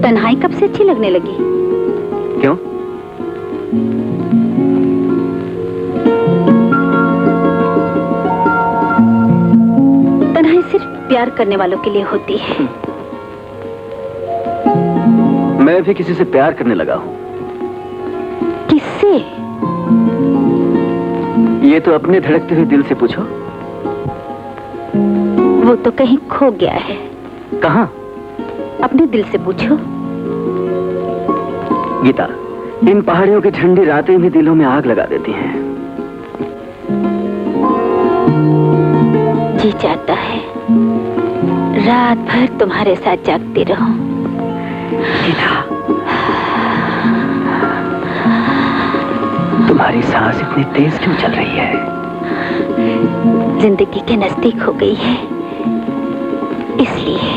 तन्हाई कब से अच्छी लगने लगी? क्यों? तन्हाई सिर्फ प्यार करने वालों के लिए होती है। मैं भी किसी से प्यार करने लगा हूं। किससे? ये तो अपने धड़कते हुए दिल से पूछो। वो तो कहीं खो गया है। कहां? अपने दिल से पूछो। गीता, इन पहाड़ियों की ठंडी रातें भी दिलों में आग लगा देती हैं। जी चाहता है रात भर तुम्हारे साथ जागती रहूं। गीता, तुम्हारी सांस इतनी तेज क्यों चल रही है? जिंदगी के नजदीक हो गई है इसलिए।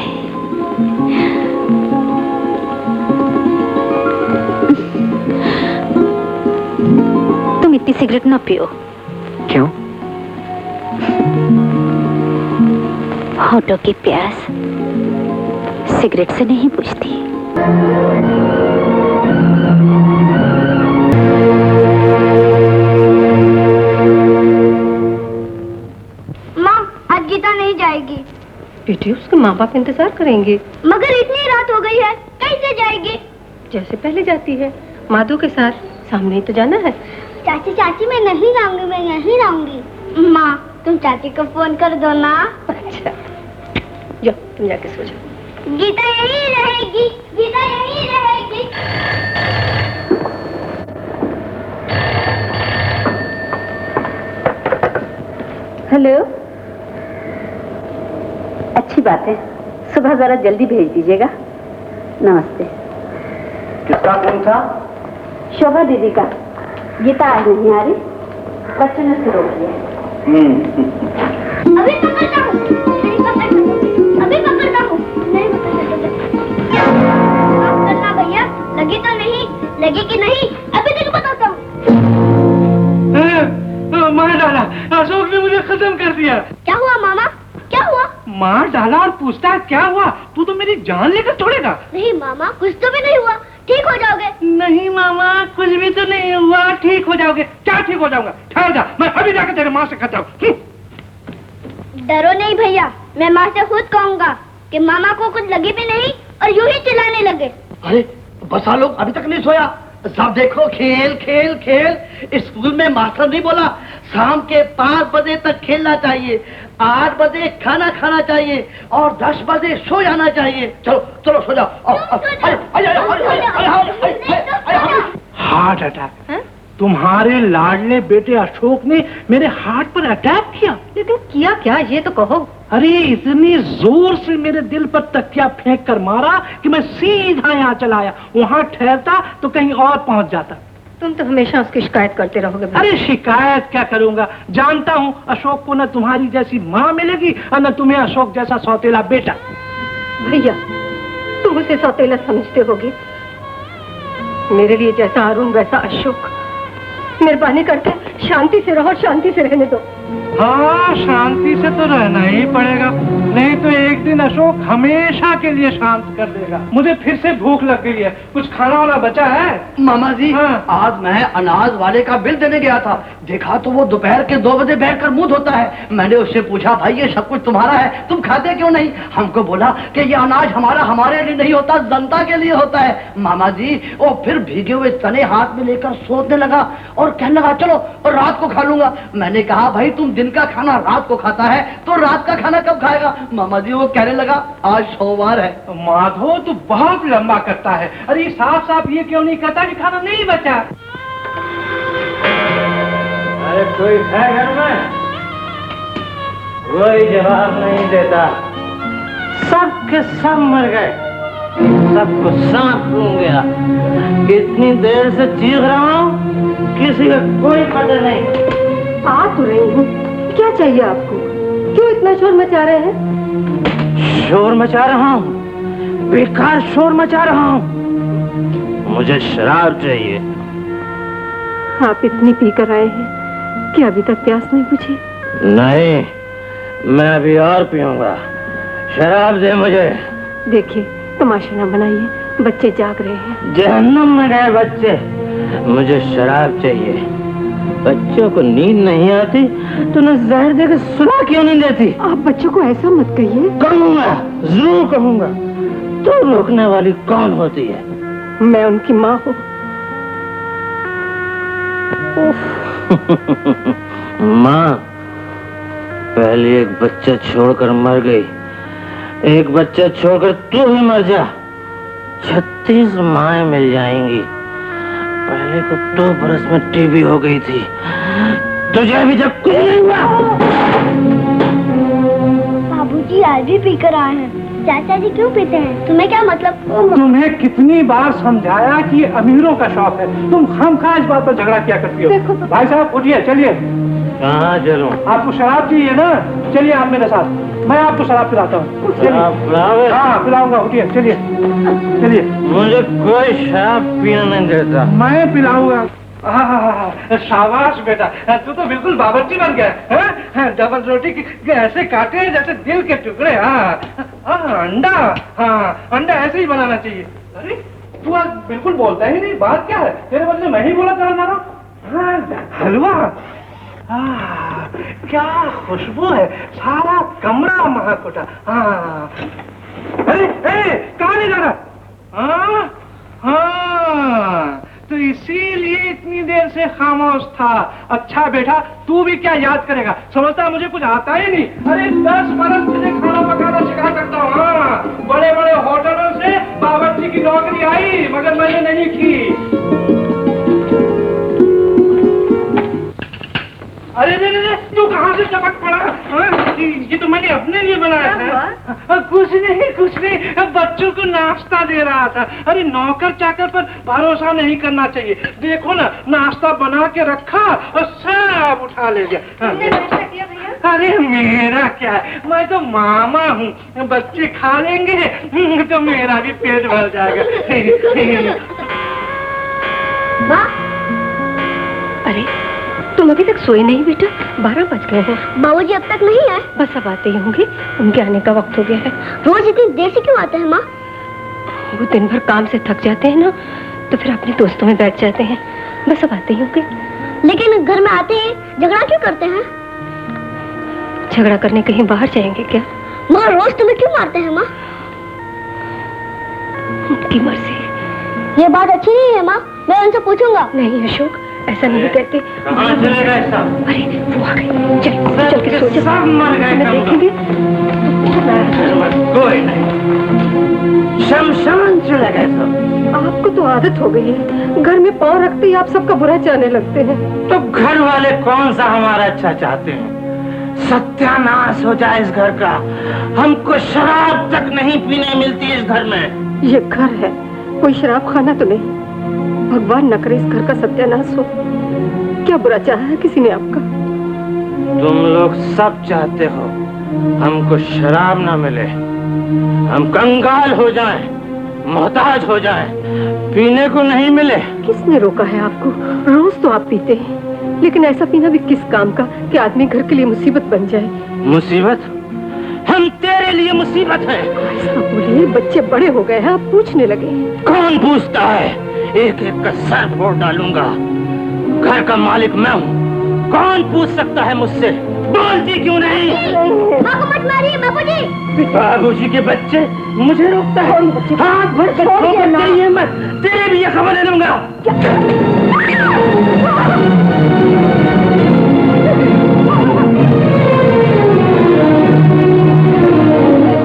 तुम इतनी सिगरेट ना पियो। क्यों? होठों की प्यास सिगरेट से नहीं बुझती। माँ, आज गीता नहीं जाएगी। बेटी, उसके माँ बाप इंतजार करेंगे। मगर इतनी रात हो गई है, कैसे जाएगी? जैसे पहले जाती है, माधु के साथ। सामने ही तो जाना है। चाची चाची, मैं नहीं रहूंगी, मैं यहीं रहूंगी। माँ, तुम चाची को फोन कर दो ना। अच्छा, जाओ तुम जाके सो जाओ। गीता यहीं रहेगी, गीता यहीं रहेगी। हेलो। अच्छी बात है, सुबह जरा जल्दी भेज दीजिएगा। नमस्ते। किसका फोन था? शोभा दीदी का। गीता आज नहीं आ रही, बच्चों ने उसे रोक लिया। अभी पकड़ता हूँ, नहीं पकड़ सकते। अभी पकड़ता हूँ, नहीं पकड़ सकते। माफ करना भैया, लगी तो नहीं, लगी कि नहीं अभी तक बताता हूँ। मार डाला, अशोक ने मुझे खत्म कर दिया। क्या हुआ मामा, क्या हुआ? मार डाला और पूछता है क्या हुआ? तू तो मेरी जान लेकर छोड़ेगा। नहीं मामा, कुछ तो भी नहीं हुआ, ठीक हो जाओगे। नहीं मामा, कुछ भी तो नहीं हुआ, ठीक हो जाओगे। क्या ठीक हो जाऊंगा? ठहर जा, मैं अभी जाकर तेरे माँ से कहता हूँ। डरो नहीं भैया, मैं माँ से खुद कहूँगा कि मामा को कुछ लगी भी नहीं और यूं ही चिल्लाने लगे। अरे बसा लोग अभी तक नहीं सोया। सब देखो खेल खेल खेल। स्कूल में मास्टर नहीं बोला शाम के 5 बजे तक खेलना चाहिए, 8 बजे खाना खाना चाहिए और 10 बजे सो जाना चाहिए। चलो चलो सो जाओ। Heart attack? तुम्हारे लाडले बेटे अशोक ने मेरे हार्ट पर अटैक किया। लेकिन किया क्या, ये तो कहो। अरे इतनी जोर से मेरे दिल पर तकिया फेंक कर मारा कि मैं सीधा यहाँ चला आया। वहाँ ठहरता तो कहीं और पहुँच जाता। तुम तो हमेशा उसकी शिकायत करते रहोगे। अरे शिकायत क्या करूंगा, जानता हूँ अशोक को न तुम्हारी जैसी माँ मिलेगी और न तुम्हें अशोक जैसा सौतेला बेटा। भैया, तुम उसे सौतेला समझते होगे। मेरे लिए जैसा अरुण वैसा अशोक। मेहरबानी करके शांति से रहो, शांति से रहने दो। हाँ, शांति से तो रहना ही पड़ेगा, नहीं तो एक दिन अशोक हमेशा के लिए शांत कर देगा। मुझे फिर से भूख लग गई है, कुछ खाना वाला बचा है? मामा जी, हाँ। आज मैं अनाज वाले का बिल देने गया था, देखा तो वो दोपहर के 2 बजे बैठकर मुंह धोता है। मैंने उससे पूछा, भाई ये सब कुछ तुम्हारा है, तुम खाते क्यों नहीं? हमको बोला कि ये अनाज हमारा हमारे लिए नहीं होता, जनता के लिए होता है। मामा जी, वो फिर भीगे हुए चने हाथ में लेकर सोचने लगा और कहने लगा चलो और रात को खा लूंगा। मैंने कहा भाई तुम दिन का खाना रात को खाता है तो रात का खाना कब खाएगा? मामा जी वो कहने लगा आज सोमवार है। माधो तू बहुत लंबा करता है। अरे साफ साफ ये क्यों नहीं कहता कि खाना नहीं बचा? अरे कोई है घर में? कोई जवाब नहीं देता। सब के सब मर गए, सबको सांप सूंघ गया। इतनी देर से चीख रहा हूँ, किसी का कोई पता नहीं। आ तो रही हूँ, क्या चाहिए आपको? क्यों इतना शोर मचा रहे हैं? शोर मचा रहा हूँ, बेकार शोर मचा रहा हूँ। मुझे शराब चाहिए। आप इतनी पीकर आए हैं कि अभी तक प्यास नहीं बुझी? नहीं, मैं अभी और पीऊंगा। शराब दे मुझे। देखिए, तमाशा न बनाइए, बच्चे जाग रहे हैं। जहन्नुम में गए बच्चे, मुझे शराब चाहिए। बच्चों को नींद नहीं आती तो न जहर देकर सुला क्यों नहीं देती? आप बच्चों को ऐसा मत कहिए। कहूँगा, जरूर कहूँगा। तो रोकने वाली कौन होती है? मैं उनकी माँ हूँ। माँ पहले एक बच्चा छोड़कर मर गई, एक बच्चा छोड़कर तू भी मर जा, 36 माएँ मिल जाएंगी। पहले को 2 बरस में टीबी हो गई थी, तुझे अभी तक कुछ नहीं हुआ। बाबूजी आज भी पीकर आए हैं। चाचा जी क्यों पीते हैं? तुम्हें क्या मतलब? तुम्हें कितनी बार समझाया कि ये अमीरों का शौक है, तुम खामखा इस बात पर झगड़ा किया करती हो। भाई साहब उठिए, चलिए। कहाँ चलूं? आपको शराब चाहिए ना? चलिए आप मेरे साथ, मैं आपको शराब पिलाता हूँ। शराब? हाँ पिलाऊंगा, उठिए चलिए चलिए। मुझे कोई शराब पीना नहीं देता। मैं पिलाऊंगा। शाबाश बेटा, तू तो बिल्कुल बावर्ची बन गया है। डबल रोटी की ऐसे काटे हैं जैसे दिल के टुकड़े। अंडा, हाँ अंडा ऐसे ही बनाना चाहिए। अरे तू आज बिल्कुल बोलता ही नहीं, बात क्या है? तेरे बदले मैं ही बोला कर रहा हूँ। हलवा, क्या खुशबू है, सारा कमरा महक उठा। अरे कहाँ ले जा रहा? हाँ तो इसीलिए इतनी देर से खामोश था। अच्छा बेटा, तू भी क्या याद करेगा? समझता मुझे कुछ आता ही नहीं। अरे 10 बरस तुझे खाना पकाना सिखा सकता हूँ। हाँ, बड़े बड़े होटलों से बावर्ची की नौकरी आई, मगर मैंने नहीं की। अरे तू कहाँ से चपक पड़ा? ये तो मैंने अपने लिए बनाया था। कुछ नहीं, बच्चों को नाश्ता दे रहा था। अरे नौकर चाकर पर भरोसा नहीं करना चाहिए। देखो ना, नाश्ता बना के रखा और सब उठा ले गया। अरे मेरा क्या है, मैं तो मामा हूँ। बच्चे खा लेंगे तो मेरा भी पेट भर जाएगा। अरे तुम अभी तक सोए नहीं बेटा? 12 बज गए हैं। बाबूजी अब तक नहीं आए? बस अब आते ही होंगे, उनके आने का वक्त हो गया है। रोज इतनी देर से क्यों आते हैं माँ? वो दिन भर काम से थक जाते हैं ना, तो फिर अपने दोस्तों में बैठ जाते हैं। बस अब आते ही होंगे। लेकिन घर में आते ही झगड़ा क्यों करते हैं? झगड़ा करने कहीं बाहर जाएंगे क्या? माँ रोज तुम्हें क्यों मारते हैं माँ? उनकी मर्जी। ये बात अच्छी नहीं है माँ, मैं उनसे पूछूंगा। नहीं अशोक, ऐसा नहीं कहते। कहाँ चले गए सब? अरे वो आ गए, चल के सो जा। सब मर गए। देखेंगे कोई नहीं, शमशान चले गए सब। आपको तो आदत हो गई है, घर में पाँव रखते ही आप सबका बुरा चाहने लगते हैं। तो घर वाले कौन सा हमारा अच्छा चाहते हैं? सत्यानाश हो जाए इस घर का। हमको शराब तक नहीं पीने मिलती इस घर में। ये घर है, कोई शराब खाना तो नहीं। भगवान न करे इस घर का सत्यानाश हो। क्या बुरा चाहा है किसी ने आपका? तुम लोग सब चाहते हो हमको शराब ना मिले, हम कंगाल हो जाएं, मोहताज हो जाएं, पीने को नहीं मिले। किसने रोका है आपको? रोज तो आप पीते हैं, लेकिन ऐसा पीना भी किस काम का कि आदमी घर के लिए मुसीबत बन जाए। मुसीबत? हम तेरे लिए मुसीबत है। ऐसा बोलिए, बच्चे बड़े हो गए हैं, आप पूछने लगे। कौन पूछता है? एक एक का सर फोड़ डालूंगा। घर का मालिक मैं हूँ, कौन पूछ सकता है मुझसे? बोलती क्यों नहीं? माँ को मत मारिए बाबूजी। बाबूजी के बच्चे मुझे रोकता है। हाथ भर कर छोड़िए मत, तेरे भी ये खबर ले लूंगा।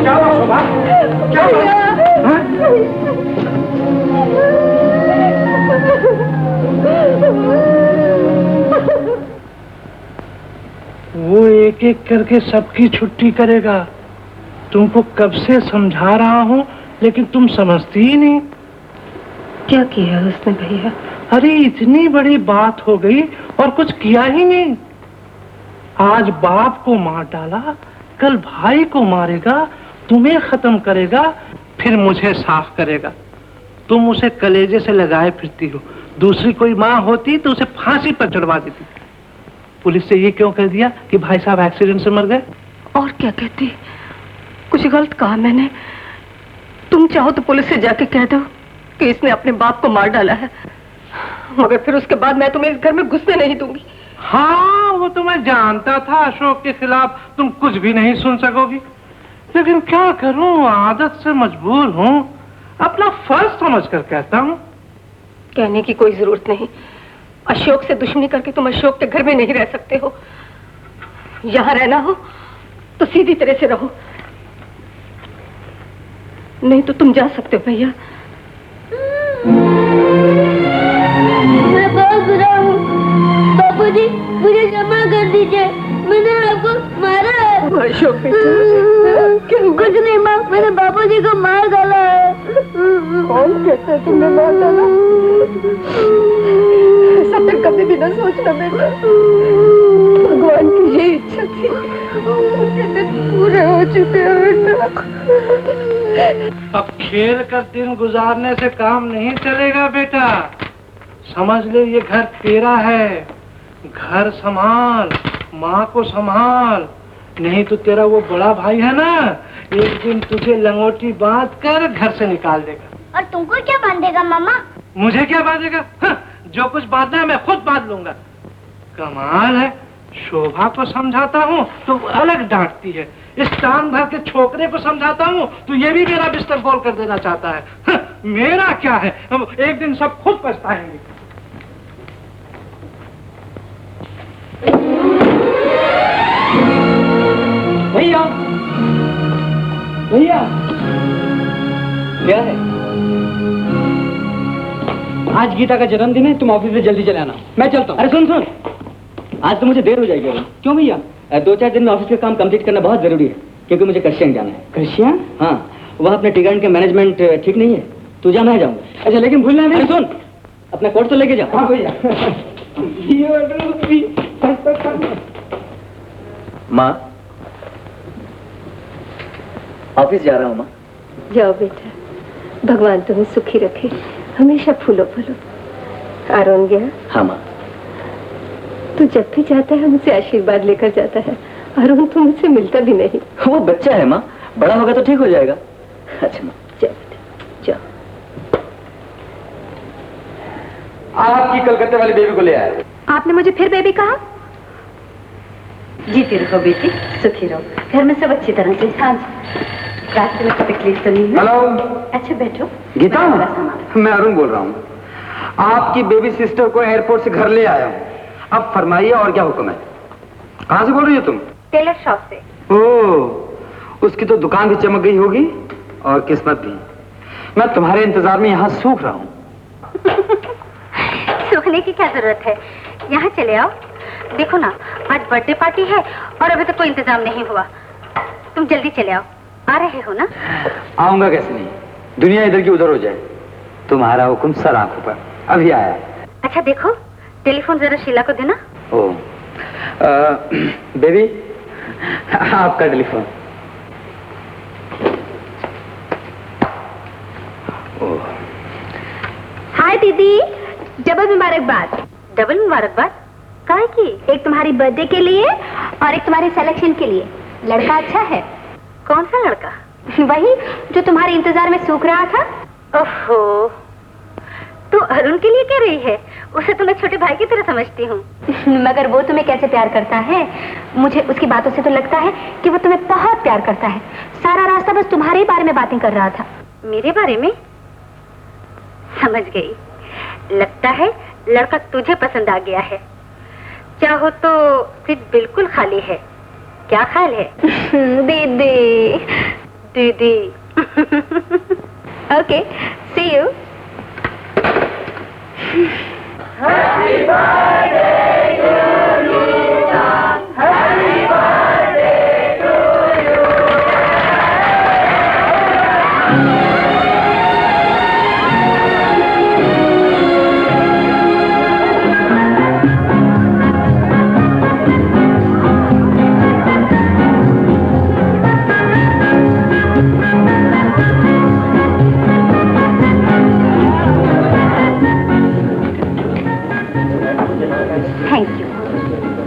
क्या हुआ शोभा? क्या हुआ? वो एक एक करके सबकी छुट्टी करेगा। तुमको कब से समझा रहा हूँ, लेकिन तुम समझती ही नहीं। क्या किया उसने भैया? अरे इतनी बड़ी बात हो गई और कुछ किया ही नहीं। आज बाप को मार डाला, कल भाई को मारेगा, तुम्हें खत्म करेगा, फिर मुझे साफ करेगा। तुम उसे कलेजे से लगाए फिरती हो। दूसरी कोई माँ होती तो उसे फांसी पर चढ़वा देती। पुलिस से ये क्यों कह दिया कि भाई साहब एक्सीडेंट से मर गए? और क्या कहती? कुछ गलत कहा मैंने? तुम चाहो तो पुलिस से जाके कह दो। कि इसने अपने बाप को मार डाला है, मगर फिर उसके बाद मैं तुम्हें इस घर में घुसने नहीं दूंगी। हाँ, वो तो मैं जानता था अशोक के खिलाफ तुम कुछ भी नहीं सुन सकोगी, लेकिन क्या करूं, आदत से मजबूर हूं, अपना फर्ज समझकर कहता हूं। कहने की कोई जरूरत नहीं। अशोक से दुश्मनी करके तुम अशोक के घर में नहीं रह सकते हो। यहाँ रहना हो तो सीधी तरह से रहो, नहीं तो तुम जा सकते हो भैया। मैं बहुत बुरा हूँ बापूजी, मुझे क्षमा कर दीजिए, मैंने आपको मारा है। अशोक बेटा, कुछ नहीं माँ, मैंने बापूजी को मार डाला है। कौन कहता है तुमने मार डाला? ऐसा फिर कभी भी ना सोचना बेटा। भगवान की ये इच्छा थी, उसके दिन पूरे हो चुके हैं बेटा। अब खेल कर दिन गुजारने से काम नहीं चलेगा बेटा। समझ ले, ये घर तेरा है, घर संभाल, माँ को संभाल, नहीं तो तेरा वो बड़ा भाई है ना, एक दिन तुझे लंगोटी बांध कर घर से निकाल देगा। और तुमको क्या बांधेगा मामा? मुझे क्या बांधेगा? हाँ, जो कुछ बांधना है मैं खुद बांध लूंगा। कमाल है, शोभा को समझाता हूँ तो वो अलग डांटती है, इस टांग भर के छोकरे को समझाता हूँ तो ये भी मेरा बिस्तर गोल कर देना चाहता है। हाँ, मेरा क्या है, एक दिन सब खुद पछताएंगे। भैया, भैया, क्या है? आज गीता का जन्मदिन है, तुम ऑफिस से जल्दी चले आना। मैं चलता हूँ। अरे सुन सुन, आज तो मुझे देर हो जाएगी। क्यों भैया? 2-4 दिन में ऑफिस का काम कंप्लीट करना बहुत जरूरी है, क्योंकि मुझे कश्यप जाना है। कश्यप? हाँ, वहाँ अपने टिकट के मैनेजमेंट ठीक नहीं है, तू जा, मैं जाऊँगा। अच्छा, लेकिन भूलना नहीं। सुन, अपना कोट तो लेके जाओ। हाँ भैया। माँ, ऑफिस जा रहा हूँ माँ। जाओ बेटा, भगवान तुम्हें सुखी रखे, हमेशा फूलो फूलो। आरोन गया? हाँ माँ। तू जब भी जाता है मुझसे आशीर्वाद लेकर जाता है। अरुण तो मुझसे मिलता भी नहीं। वो बच्चा है माँ, बड़ा होगा तो ठीक हो जाएगा। अच्छा माँ। जाओ बेटा, जाओ। आपकी कलकत्ते वाली बेबी को ले आया। आपने मुझे फिर बेबी कहा? जीती रहो बेटी, सुखी रहो, घर में सब अच्छी तरह से। हाँ जी, रास्ते में कोई तकलीफ तो नहीं है? हेलो। अच्छा बैठो। गीता, मैं अरुण बोल रहा हूँ। आपकी बेबी सिस्टर को एयरपोर्ट से घर ले आया हूँ। अब फरमाइए और क्या हुक्म है? कहाँ से बोल रही हो तुम? टेलर शॉप से। ओह, उसकी तो दुकान भी चमक गई होगी और किस्मत भी। मैं तुम्हारे इंतजार में यहाँ सूख रहा हूँ। सूखने की क्या जरूरत है, यहाँ चले आओ। देखो ना, आज बर्थडे पार्टी है और अभी तक कोई इंतजाम नहीं हुआ। तुम जल्दी चले आओ। आ रहे हो ना? आऊंगा कैसे नहीं, दुनिया इधर की उधर हो जाए। तुम्हारा हुक्म सर आंखों पर, अभी आया। अच्छा देखो, टेलीफोन जरा शीला को देना। ओ, बेबी, आपका टेलीफोन। हाय दीदी, डबल मुबारकबाद। डबल मुबारकबाद? काहे की? एक तुम्हारी बर्थडे के लिए और एक तुम्हारे सिलेक्शन के लिए। लड़का अच्छा है। कौन सा लड़का? वही जो तुम्हारे इंतजार में सूख रहा था। ओहो, तू अरुण के लिए कह रही है? उसे तो मैं छोटे भाई की तरह समझती हूँ। मगर वो तुम्हें कैसे प्यार करता है? मुझे उसकी बातों से तो लगता है कि वो तुम्हें बहुत प्यार करता है। सारा रास्ता बस तुम्हारे ही बारे में बातें कर रहा था। मेरे बारे में? समझ गई, लगता है लड़का तुझे पसंद आ गया है। चाहो तो सीट बिल्कुल खाली है। क्या ख्याल है? दीदी। दीदी। Okay, see you. Happy birthday to you, happy birthday to you.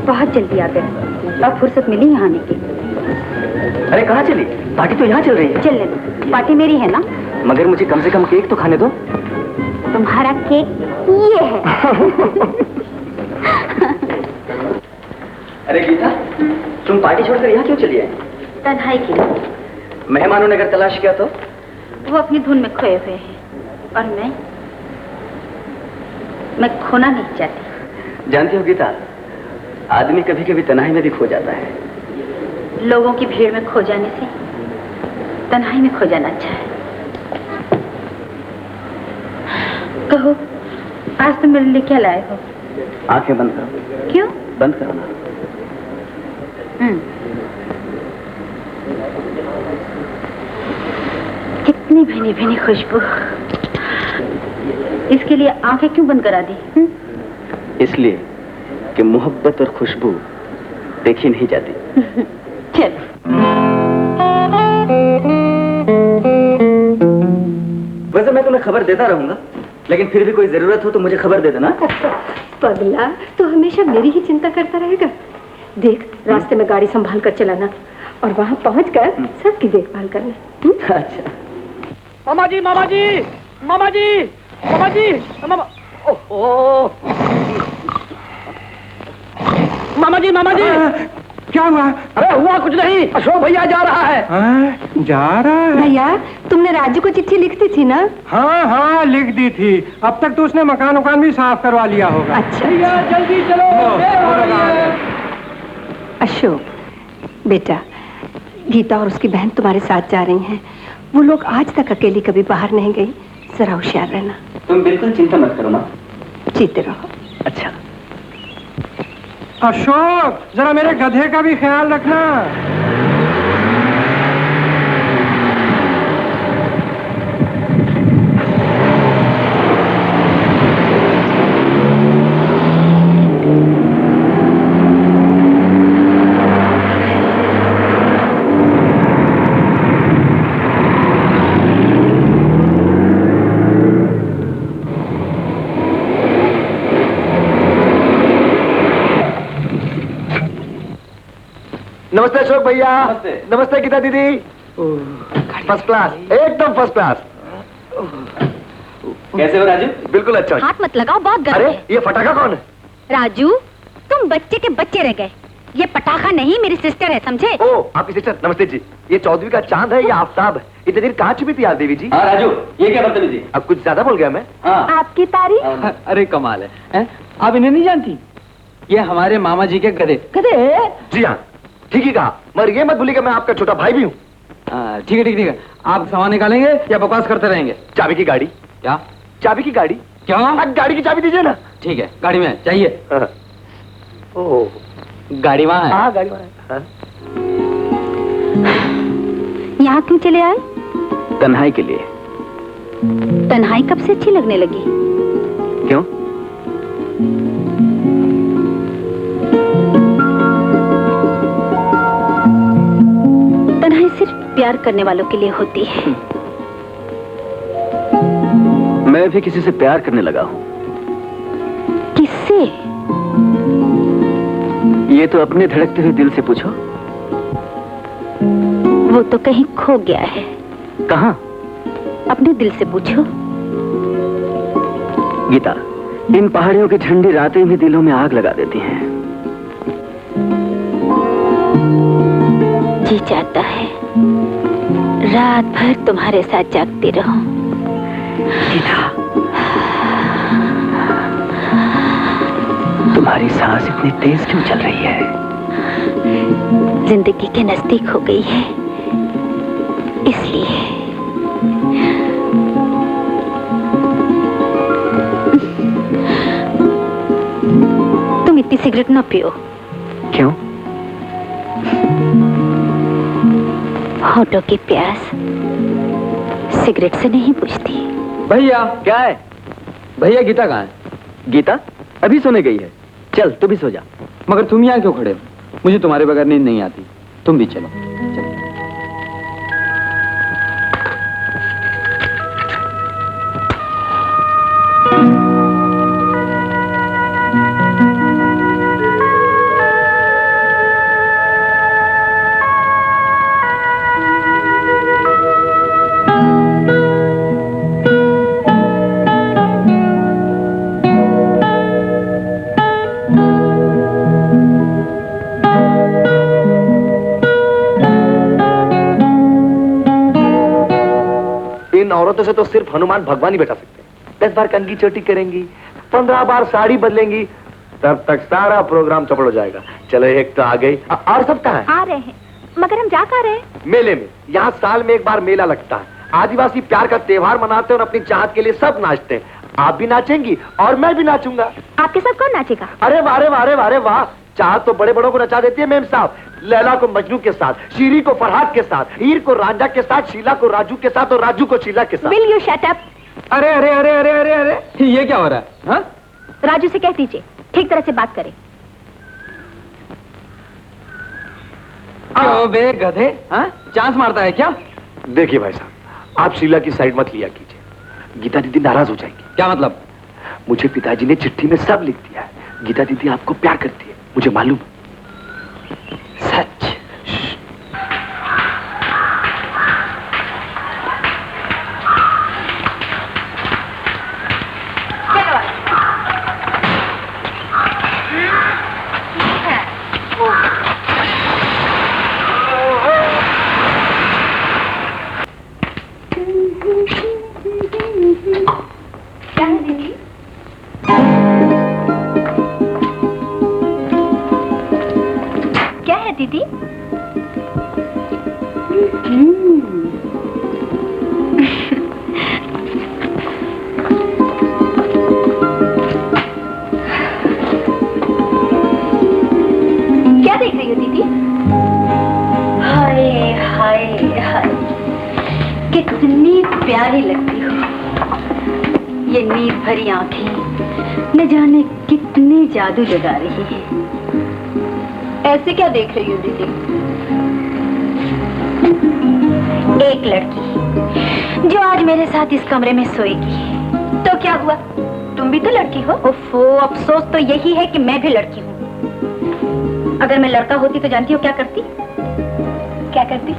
बहुत जल्दी आ गए और फुर्सत मिली यहाँ आने की। अरे कहाँ चली? पार्टी तो यहाँ चल रही है। चल ले, पार्टी मेरी है ना। मगर मुझे कम से कम केक तो खाने दो। तुम्हारा केक ये है। अरे गीता, तुम पार्टी छोड़कर यहाँ क्यों चली आई? तन्हाई के लिए। मेहमानों ने अगर तलाश किया तो? वो अपनी धुन में खोए हुए हैं और मैं खोना नहीं चाहती। जानती हो गीता, आदमी कभी कभी तन्हाई में भी खो जाता है। लोगों की भीड़ में खो जाने से तन्हाई में खो जाना अच्छा है। कहो, आज तुम मेरे लिए क्या लाए हो? आंखें बंद करो। क्यों? बंद करो ना। कितनी भीनी भीनी खुशबू। इसके लिए आंखें क्यों बंद करा दी? इसलिए कि मोहब्बत और खुशबू देखी नहीं जाती। चल। वैसे मैं तुम्हें खबर देता रहूंगा, लेकिन फिर भी कोई जरूरत हो तो मुझे खबर दे देना। पगला, तो हमेशा मेरी ही चिंता करता रहेगा। देख, रास्ते में गाड़ी संभाल कर चलाना और वहां पहुंचकर सबकी देखभाल करना। अच्छा। मामा जी, मामा जी, मामा जी, मामा जी, मामा, ओह, मामा जी, मामा जी। क्या हुआ? अरे हुआ कुछ नहीं, अशोक भैया जा रहा है। जा रहा है? भैया, तुमने राजू को चिट्ठी लिखती थी ना? हाँ हाँ, लिख दी थी। अब तक तो उसने मकान उकान भी साफ करवा लिया होगा। अच्छा। भैया जल्दी चलो, देर हो रही है। अशोक बेटा, गीता और उसकी बहन तुम्हारे साथ जा रही हैं। वो लोग आज तक अकेली कभी बाहर नहीं गई। जरा होशियार रहना। तुम बिल्कुल चिंता मत करो माँ। जीते रहो। अच्छा। अशोक, जरा मेरे गधे का भी ख्याल रखना। नमस्ते अशोक भैया। नमस्ते। नमस्ते गीता दीदी। फर्स्ट क्लास, एकदम फर्स्ट क्लास। कैसे हो राजू? बिल्कुल अच्छा। हाथ मत लगाओ, बहुत गर्म अरे है। ये फटाका कौन है? राजू, तुम बच्चे के बच्चे रह गए। ये पटाखा नहीं, मेरी सिस्टर है, समझे? ओ, आपकी सिस्टर। नमस्ते जी। ये चौदहवीं का चांद है या आफ्ताब है? इतने देर कहाँ छुपी थी यार देवी जी? हाँ राजू, ये क्या बदतमीजी? अब कुछ ज्यादा बोल गया मैं। हाँ। आपकी तारीफ। अरे कमाल है। आप इन्हें नहीं जानती? ये हमारे मामा जी के गधे। गधे? जी हाँ, ठीक ही कहा। मगर ये मत भूलिएगा मैं आपका छोटा भाई भी हूँ। ठीक है ठीक है ठीक है। आप सामान निकालेंगे या बकवास करते रहेंगे? चाबी की गाड़ी। क्या? चाबी की गाड़ी? क्या? गाड़ी की चाबी दीजिए ना। ठीक है, गाड़ी में चाहिए। हाँ। ओह, गाड़ी वहाँ है। हाँ गाड़ी वाला। हाँ। यहाँ क्यों चले आए? तन्हाई के लिए। तन्हाई कब से अच्छी लगने लगी? क्यों? तन्हाई सिर्फ प्यार करने वालों के लिए होती है। मैं भी किसी से प्यार करने लगा हूँ। किससे? ये तो अपने धड़कते हुए दिल से पूछो। वो तो कहीं खो गया है। कहाँ? अपने दिल से पूछो। गीता, इन पहाड़ियों की ठंडी रातें भी दिलों में आग लगा देती हैं। जी चाहता है रात भर तुम्हारे साथ जागती रहूं। गीता, तुम्हारी सांस इतनी तेज क्यों चल रही है? जिंदगी के नजदीक हो गई है, इसलिए। तुम इतनी सिगरेट ना पियो। क्यों? होठों की प्यास सिगरेट से नहीं बुझती। भैया। क्या है? भैया, गीता कहाँ है? गीता अभी सोने गई है। चल तू भी सो जा। मगर तुम यहाँ क्यों खड़े हो? मुझे तुम्हारे बगैर नींद नहीं आती। तुम भी चलो। चलो। औरतों से तो सिर्फ हनुमान भगवान ही बचा सकते हैं। 10 बार कंघी चोटी करेंगी, 15 बार साड़ी बदलेंगी, तब तक सारा प्रोग्राम चौपड़ हो जाएगा। चलो एक तो आ गई, और सब कहाँ है? आ रहे हैं, मगर हम जा कहाँ रहे हैं? मेले में। यहाँ साल में एक बार मेला लगता है। आदिवासी प्यार का त्योहार मनाते हैं और अपनी चाहत के लिए सब नाचते हैं। आप भी नाचेंगी और मैं भी नाचूंगा। आपके साथ कौन नाचेगा? अरे वाह रे वाह रे वाह रे वाह, चाहत तो बड़े बड़ों को नचा देती है मेम साहब। लैला को मजनू के साथ, शीरी को फरहाद के साथ, हीर को रांझा के साथ, शीला को राजू के साथ और राजू को शीला के साथ। Will you shut up? अरे अरे अरे अरे अरे अरे ये क्या हो रहा है? हाँ? राजू से कह दीजिए ठीक तरह से बात करें। क्यों बे गधे? हाँ? चांस मारता है क्या? देखिए भाई साहब, आप शीला की साइड मत लिया कीजिए, गीता दीदी नाराज हो जाएंगी। क्या मतलब? मुझे पिताजी ने चिट्ठी में सब लिख दिया है। गीता दीदी आपको प्यार करती है, मुझे मालूम। सच। दीदी क्या देख रही हो दीदी? हाय हाय हाय, कितनी प्यारी लगती हो। ये नींद भरी आंखें न जाने कितने जादू जगा रही है। ऐसे क्या देख रही हो दीदी? एक लड़की जो आज मेरे साथ इस कमरे में सोएगी। तो क्या हुआ, तुम भी तो लड़की हो। ओफो, अफसोस तो यही है कि मैं भी लड़की हूँ। अगर मैं लड़का होती तो जानती हो क्या करती? क्या करती?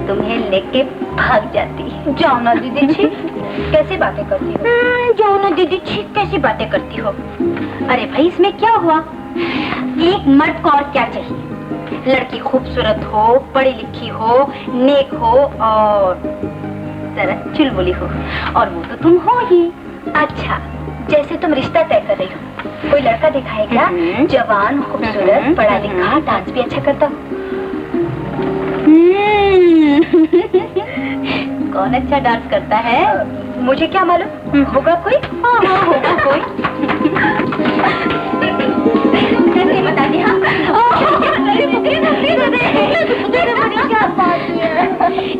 तुम्हें लेके भाग जाती। जाओ ना दीदी, छी कैसी बातें करती हो? जाओ ना दीदी, छी कैसी बातें करती हो। अरे भाई, इसमें क्या हुआ? एक मर्द को और क्या चाहिए? लड़की खूबसूरत हो, पढ़ी लिखी हो, नेक हो और जरा चुलबुली हो, और वो तो तुम हो ही। अच्छा, जैसे तुम रिश्ता तय कर रही हो, कोई लड़का देखा है क्या? जवान, खूबसूरत, पढ़ा लिखा, डांस भी अच्छा करता हो। कौन अच्छा डांस करता है? मुझे क्या मालूम, होगा कोई। हाँ, होगा कोई। कैसे बता दी? हाँ,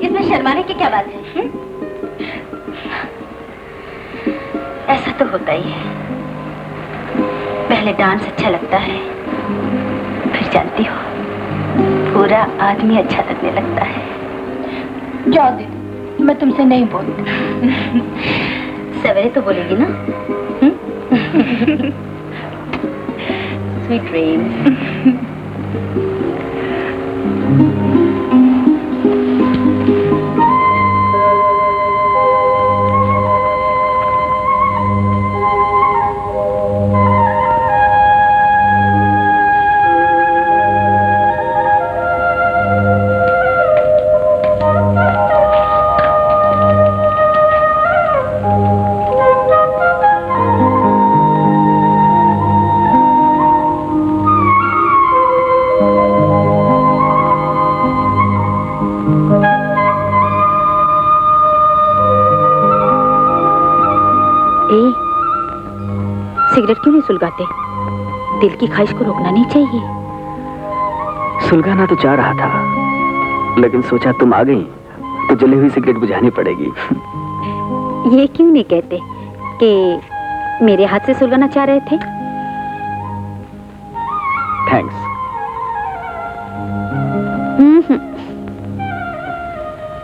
इसमें शर्माने की क्या बात है? ऐसा तो होता ही है, पहले डांस अच्छा लगता है, फिर जानती हो पूरा आदमी अच्छा लगने लगता है। जाओ दीदी, मैं तुमसे नहीं बोलती। सवेरे तो बोलेगी ना? Sweet dreams. सिगरेट क्यों नहीं सुलगाते? दिल की ख्वाहिश को रोकना नहीं चाहिए। सुलगाना तो चाह रहा था, लेकिन सोचा तुम आ गई तो जली हुई सिगरेट बुझानी पड़ेगी। ये क्यों नहीं कहते कि मेरे हाथ से सुलगाना चाह रहे थे? थैंक्स।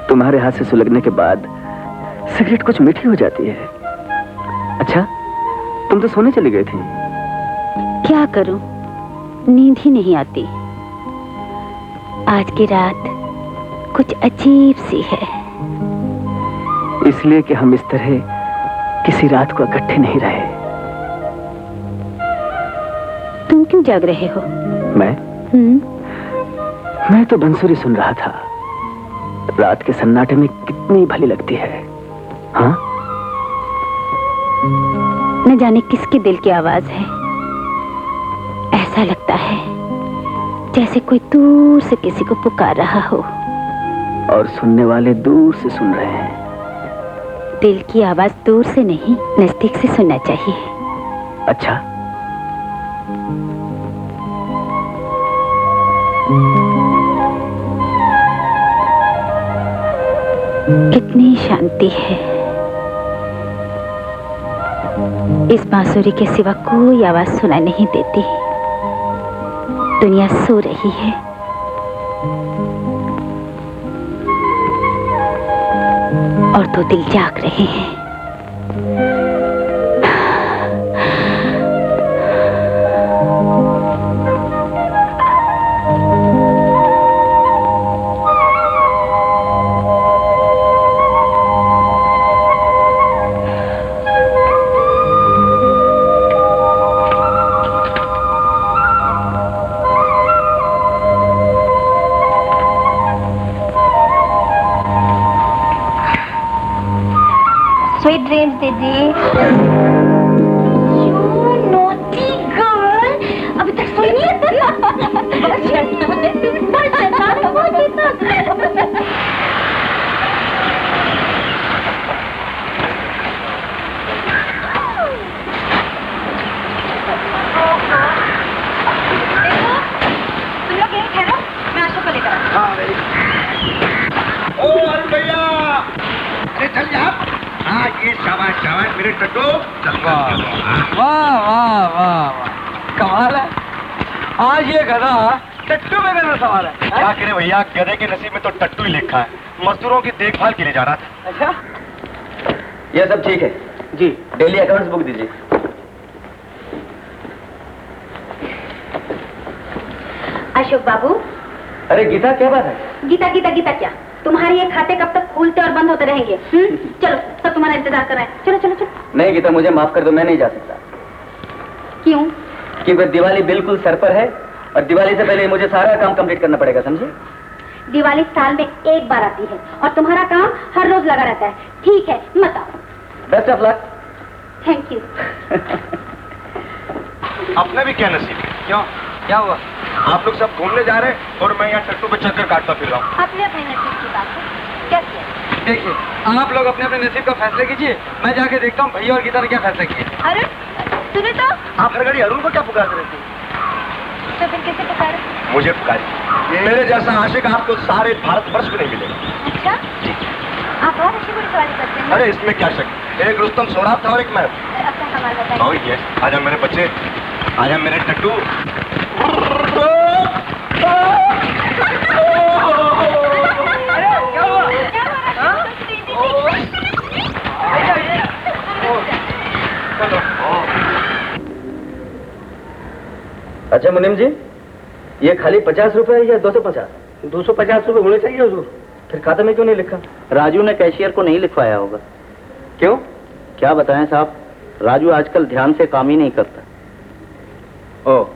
तुम्हारे हाथ से सुलगने के बाद सिगरेट कुछ मीठी हो जाती है। अच्छा, तुम तो सोने चली गई थी। क्या करूं, नींद ही नहीं आती। आज की रात कुछ अजीब सी है। इसलिए कि हम इस तरह किसी रात को इकट्ठे नहीं रहे। तुम क्यों जाग रहे हो? मैं तो बंसुरी सुन रहा था। रात के सन्नाटे में कितनी भली लगती है। हाँ, न जाने किसके दिल की आवाज है। ऐसा लगता है जैसे कोई दूर से किसी को पुकार रहा हो और सुनने वाले दूर से सुन रहे हैं। दिल की आवाज दूर से नहीं, नजदीक से सुनना चाहिए। अच्छा, कितनी शांति है। इस बांसुरी के सिवा कोई आवाज सुनाई नहीं देती। दुनिया सो रही है, और तो दिल जाग रहे हैं। Sweet dreams, दीदी। You naughty girl! अभी तक सोई नहीं? बहुत शैतान है, बहुत शैतान है, बहुत शैतान। तुम लोग यहीं ठहरो, मैं आशा को लेकर आती हूँ। हाँ, ओ अरुण भैया, अरे चल जा। हाँ, ये शाबाश शाबाश मेरे टट्टू। वाह वाह वाह वाह, कमाल है। आज ये गधा टट्टू में मेरा सवाल है। क्या करे भैया, गधे के नसीब में तो टट्टू ही लिखा है। मजदूरों की देखभाल के लिए जा रहा था। अच्छा, ये सब ठीक है जी। डेली अकाउंट्स बुक दीजिए। अशोक बाबू। अरे गीता, क्या बात है? गीता गीता गीता क्या? तुम्हारे ये खाते कब तक खुलते और बंद होते रहेंगे? चलो, सब तुम्हारा इंतजार कर रहे हैं। चलो चलो चलो। नहीं गीता, मुझे माफ कर दो, मैं नहीं जा सकता। क्यों? क्योंकि दिवाली बिल्कुल सर पर है और दिवाली से पहले मुझे सारा काम कंप्लीट करना पड़ेगा, समझे? दिवाली साल में एक बार आती है और तुम्हारा काम हर रोज लगा रहता है। ठीक है, मत आओ। Best of luck. Thank you. अपना भी क्या नसीब है? क्यों, क्या हुआ? आप लोग सब घूमने जा रहे हैं और मैं यहाँ टट्टू पे चक्कर काटता फिर रहा हूँ। अपने अपने नसीब की बात है। क्या किया? देखिए, आप लोग अपने अपने नसीब का फैसले कीजिए। मैं जाके देखता हूँ भैया और गीता ने क्या फैसला किया। अरे सुने तो। आप हर घड़ी अरुण को क्या पुकारते रहते हैं? तो फिर किसे पुकारे? मुझे पुकारिए। मेरे जैसा आशिक आपको सारे भारतवर्ष में नहीं मिलेगा। अच्छा, आप और अच्छी बुरी सवारी करते हैं। अरे इसमें क्या शक, एक रुस्तम सोराब था और एक मैं। अपना कमाल बताइए। और ये आजा मेरे बच्चे, आजा मेरे टट्टू। अच्छा मुनीम जी, ये खाली 50 रुपए या 250? 250 रुपए होने चाहिए हुजूर। फिर खाते में क्यों नहीं लिखा? राजू ने कैशियर को नहीं लिखवाया होगा। क्यों? क्या बताएं साहब, राजू आजकल ध्यान से काम ही नहीं करता। ओह,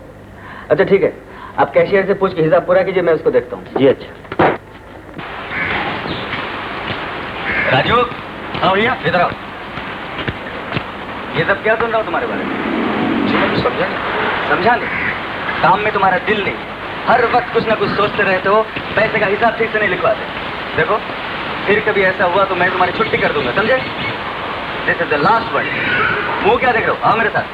अच्छा ठीक है, आप कैशियर से पूछ के हिसाब पूरा कीजिए, मैं उसको देखता हूँ। जी अच्छा। राजू, हाँ भैया, इधर आओ। ये सब क्या सुन रहा हूँ तुम्हारे बारे में? जी मैं तो समझा नहीं। समझा नहीं? काम में तुम्हारा दिल नहीं, हर वक्त कुछ ना कुछ सोचते रहते हो, पैसे का हिसाब ठीक से नहीं लिखवाते। देखो, फिर कभी ऐसा हुआ तो मैं तुम्हारी छुट्टी कर दूंगा, समझे? This is the last word. मुंह क्या देख रहे हो? आओ मेरे साथ।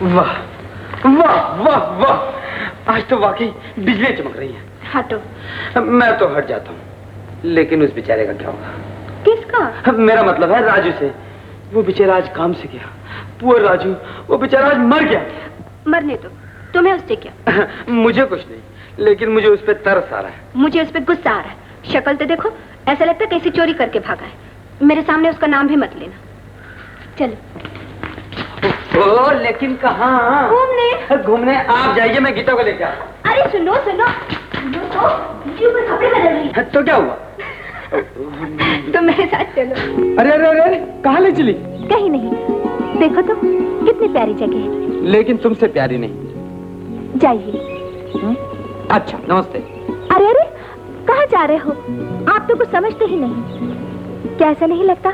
वाह वाह वाह वाह, आज तो वाकई बिजली चमक रही है। हटो। मैं तो हट जाता हूँ, लेकिन उस बेचारे का क्या होगा? किसका? मेरा मतलब है राजू से। वो बेचारा आज काम से गया, पुअर राजू, वो बेचारा आज मर गया। मरने दो, तुम्हें उससे क्या? मुझे कुछ नहीं, लेकिन मुझे उस पर तरस आ रहा है। मुझे उस पर गुस्सा आ रहा है। शक्ल तो देखो, ऐसा लगता है कैसी चोरी करके भागा है। मेरे सामने उसका नाम भी मत लेना। चलो। ओ, लेकिन कहाँ? घूमने। घूमने आप जाइए, मैं गीता को लेकर आता। अरे सुनो सुनो सुनो तो, जी ऊपर कपड़े बदल रही है। तो क्या हुआ? तुम मेरे साथ चलो। अरे अरे अरे कहाँ ले चली? कहीं नहीं, देखो तो कितनी प्यारी जगह है। लेकिन तुमसे प्यारी नहीं। जाइए। अच्छा नमस्ते। अरे अरे कहाँ जा रहे हो? आप तो कुछ समझते ही नहीं। क्या ऐसा नहीं लगता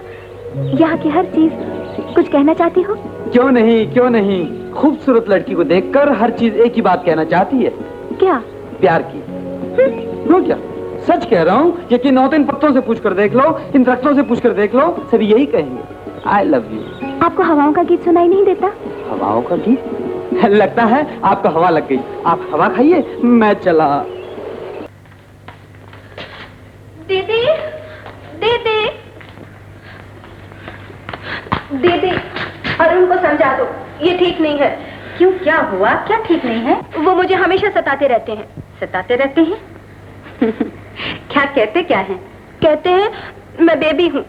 यहाँ की हर चीज कुछ कहना चाहती हो? क्यों नहीं, क्यों नहीं। खूबसूरत लड़की को देखकर हर चीज एक ही बात कहना चाहती है। क्या? प्यार की। क्यों क्या? सच कह रहा हूँ। यकीन हो तो इन पत्तों से पूछकर देख लो, इन दरख्तों से पूछकर देख लो, सभी यही कहेंगे आई लव यू। आपको हवाओं का गीत सुनाई नहीं देता? हवाओं का गीत? लगता है आपका हवा लग गई। आप हवा खाइए, मैं चला। दीदी, दीदी, दीदी, अरुण को समझा दो, ये ठीक नहीं है। क्यों, क्या हुआ? क्या ठीक नहीं है? वो मुझे हमेशा सताते रहते हैं। सताते रहते हैं? क्या कहते क्या हैं? कहते हैं मैं बेबी हूँ।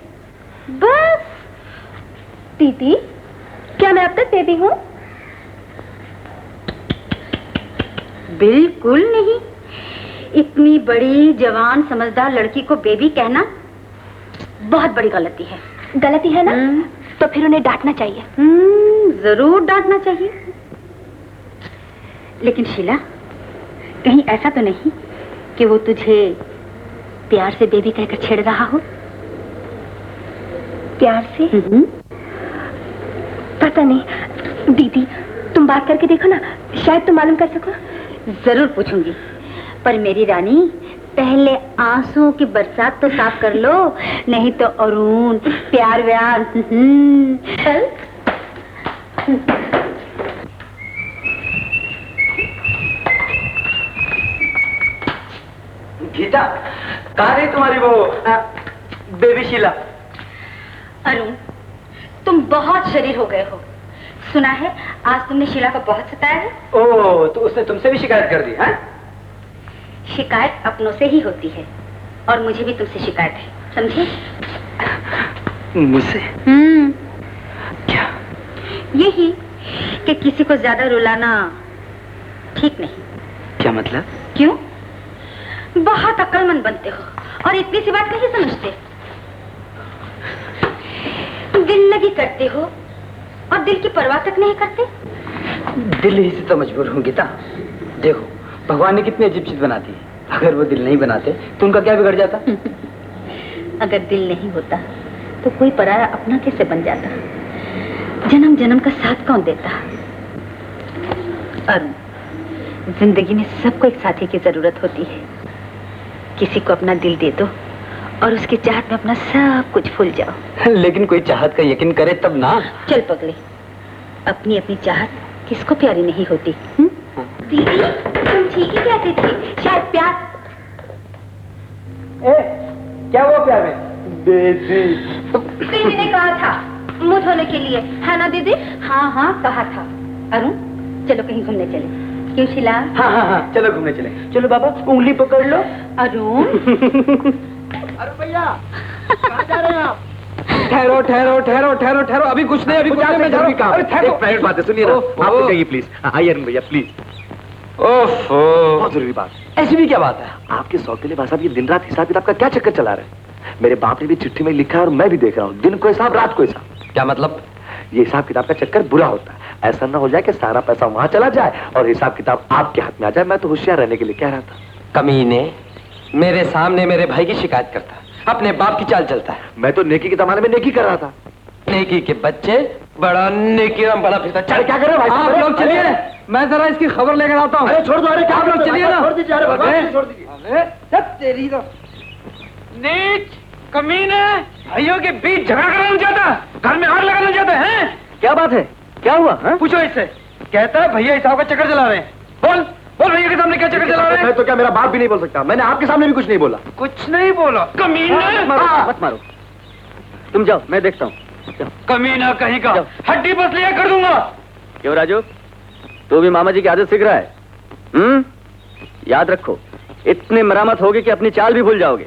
बस। दीदी, क्या मैं अब तक बेबी हूँ? बिल्कुल नहीं। इतनी बड़ी जवान समझदार लड़की को बेबी कहना बहुत बड़ी गलती है। गलती है ना? तो फिर उन्हें डांटना चाहिए। जरूर डांटना चाहिए। लेकिन शीला, कहीं ऐसा तो नहीं कि वो तुझे प्यार से बेबी कहकर छेड़ रहा हो? प्यार से? पता नहीं। दीदी, तुम बात करके देखो ना, शायद तुम मालूम कर सको। जरूर पूछूंगी, पर मेरी रानी पहले आंसुओं की बरसात तो साफ कर लो, नहीं तो अरुण प्यार व्यार। चल। गीता, कहाँ रही तुम्हारी वो बेबी शीला? अरुण, तुम बहुत शरीर हो गए हो। सुना है आज तुमने शीला को बहुत सताया है। ओह, तो उसने तुमसे भी शिकायत कर दी है? शिकायत अपनों से ही होती है, और मुझे भी तुमसे शिकायत है, समझे? मुझसे? क्या? यही कि किसी को ज्यादा रुलाना ठीक नहीं। क्या मतलब? क्यों? बहुत अक्लमंद बनते हो और इतनी सी बात नहीं समझते। दिल लगी करते हो और दिल की परवाह तक नहीं करते। दिल ही से तो मजबूर हूँ गीता। देखो, भगवान ने कितनी अजीब चीज बना दी है। अगर वो दिल नहीं बनाते तो उनका क्या बिगड़ जाता? अगर दिल नहीं होता तो कोई पराया अपना कैसे बन जाता? जन्म जन्म का साथ कौन देता? अरुण, जिंदगी में सबको एक साथी की जरूरत होती है। किसी को अपना दिल दे दो और उसकी चाहत में अपना सब कुछ भूल जाओ। लेकिन कोई चाहत का यकीन करे तब ना। चल पगले, अपनी अपनी चाहत किसको प्यारी नहीं होती? दीदी, तुम ठीक ही कहती थी, शायद प्यार। क्या हुआ प्यार में? दीदी ने कहा था मुंह धोने के लिए, है ना दीदी? हाँ हाँ कहा था। अरुण, चलो कहीं घूमने चले। क्यों शीला? हाँ हाँ हाँ, चलो घूमने चले। चलो बाबा, उंगली पकड़ लो। अरुण। अरे भैया, कहाँ जा रहे हैं आप? ठहरो ठहरो ठहरो ठहरो ठहरो, अभी कुछ नहीं, अभी कुछ नहीं, मैं जरूरी काम। एक प्राइवेट बात है, सुनिए ना। आप रुकिए प्लीज। आइए अरुण भैया प्लीज। ओफो, बहुत जरूरी बात। ऐसी भी क्या बात है? आपके सौतेले भाई साहब ये दिन रात हिसाब किताब का क्या चक्कर चला रहे हैं? मेरे बाप ने भी चिट्ठी में लिखा है और मैं भी देख रहा हूँ, दिन को हिसाब रात को हिसाब। क्या मतलब? ये हिसाब किताब का चक्कर बुरा होता है। ऐसा ना हो जाए कि सारा पैसा वहां चला जाए और हिसाब किताब आपके हाथ में आ जाए। मैं तो होशियार रहने के लिए कह रहा था। कमीने, मेरे सामने मेरे भाई की शिकायत करता है, अपने बाप की चाल चलता है। मैं तो नेकी के जमाने में नेकी कर रहा था। नेकी के बच्चे बड़ा नेकी राम बना फिरता। चल क्या कर रहे हो भाई? आप लोग चलिए, मैं जरा इसकी खबर लेकर आता हूँ। अरे छोड़ दो, अरे क्या आप लोग चलिए ना। छोड़ दीजिए, अरे भगवान छोड़ दीजिए। अरे तेरी तो नीच कमीने, भाइयों के बीच झगड़ा करना चाहता, घर में आग लगाना चाहता है। क्या बात है? क्या हुआ? पूछो इससे। कहता है भैया हिसाब का चक्कर चला रहे हैं। बोल बोल, भैया के सामने क्या चक्कर चला रहे हैं? मैं तो क्या, मेरा बाप भी नहीं बोल सकता। मैंने आपके सामने भी कुछ नहीं बोला। कुछ नहीं बोला कमीने। मत मारो, तुम जाओ, मैं देखता हूँ। कमीना कहीं का, हड्डी बस लिया कर दूंगा। क्यों राजू, तू भी मामा जी की आदत सीख रहा है? याद रखो, इतनी मरामत होगी कि अपनी चाल भी भूल जाओगे।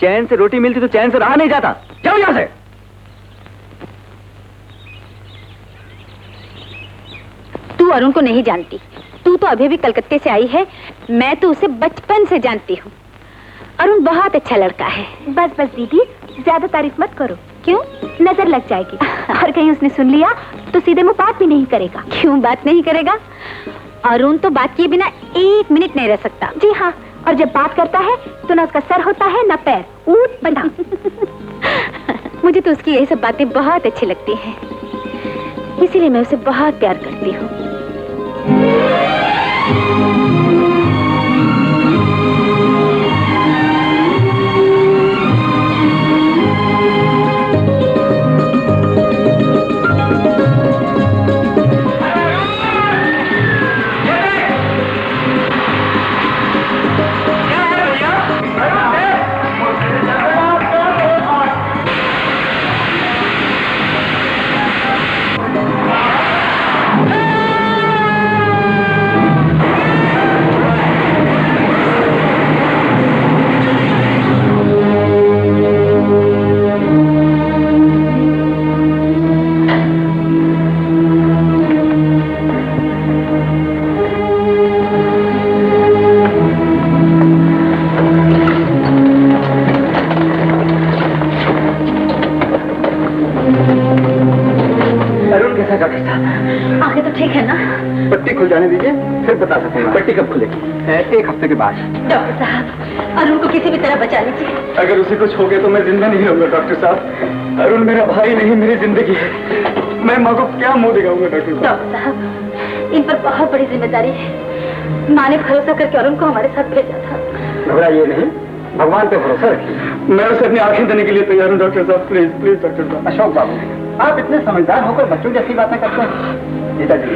चैन से रोटी मिलती तो चैन से रहा नहीं जाता। जाओ यहां से। तू अरुण को नहीं जानती, तू तो अभी भी कलकत्ते से आई है। मैं तो उसे बचपन से जानती हूँ। अरुण बहुत अच्छा लड़का है। बस बस दीदी, ज्यादा तारीफ मत करो। क्यों? नजर लग जाएगी। और कहीं उसने सुन लिया तो सीधे मुंह बात भी नहीं करेगा। क्यों बात नहीं करेगा? अरुण तो बात किए बिना 1 मिनट नहीं रह सकता। जी हाँ, और जब बात करता है तो ना उसका सर होता है ना पैर, ऊंट बंधा। मुझे तो उसकी यही सब बातें बहुत अच्छी लगती हैं, इसीलिए मैं उसे बहुत प्यार करती हूँ। आंखें तो ठीक है ना? पट्टी खुल जाने दीजिए, फिर बता सकूंगा। पट्टी कब खुलेगी? 1 हफ्ते के बाद। डॉक्टर साहब, अरुण को किसी भी तरह बचा लीजिए। अगर उसे कुछ हो गया तो मैं जिंदा नहीं रहूंगा डॉक्टर साहब। अरुण मेरा भाई नहीं, मेरी जिंदगी है। मैं माँ को क्या मुंह दिखाऊंगा डॉक्टर साहब? डॉक्टर साहब, इन पर बहुत बड़ी जिम्मेदारी है। माँ ने भरोसा करके अरुण को हमारे साथ भेजा था। घबराइए नहीं, भगवान पे भरोसा रखिए। मैं उसे अपनी आंखें देने के लिए तैयार हूँ डॉक्टर साहब। प्लीज प्लीज डॉक्टर साहब। अशोक बाबू, आप इतने समझदार होकर बच्चों जैसी बातें करते हैं। गीता जी,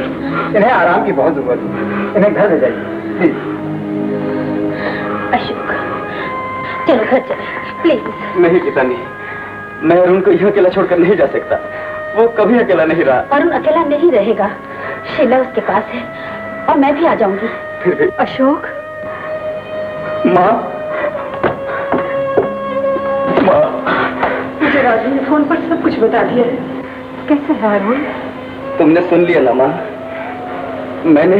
इन्हें आराम की बहुत जरूरत है, इन्हें घर ले जाइए प्लीज। अशोक, चलो घर चले प्लीज। नहीं गीता नहीं, मैं अरुण को यहाँ अकेला छोड़कर नहीं जा सकता। वो कभी अकेला नहीं रहा। अरुण अकेला नहीं रहेगा, शीला उसके पास है और मैं भी आ जाऊंगी। फिर भी अशोक। माँ, माँ, मुझे राजू ने फोन पर सब कुछ बता दिया है। कैसे है अरुण? तुमने सुन लिया ना माँ, मैंने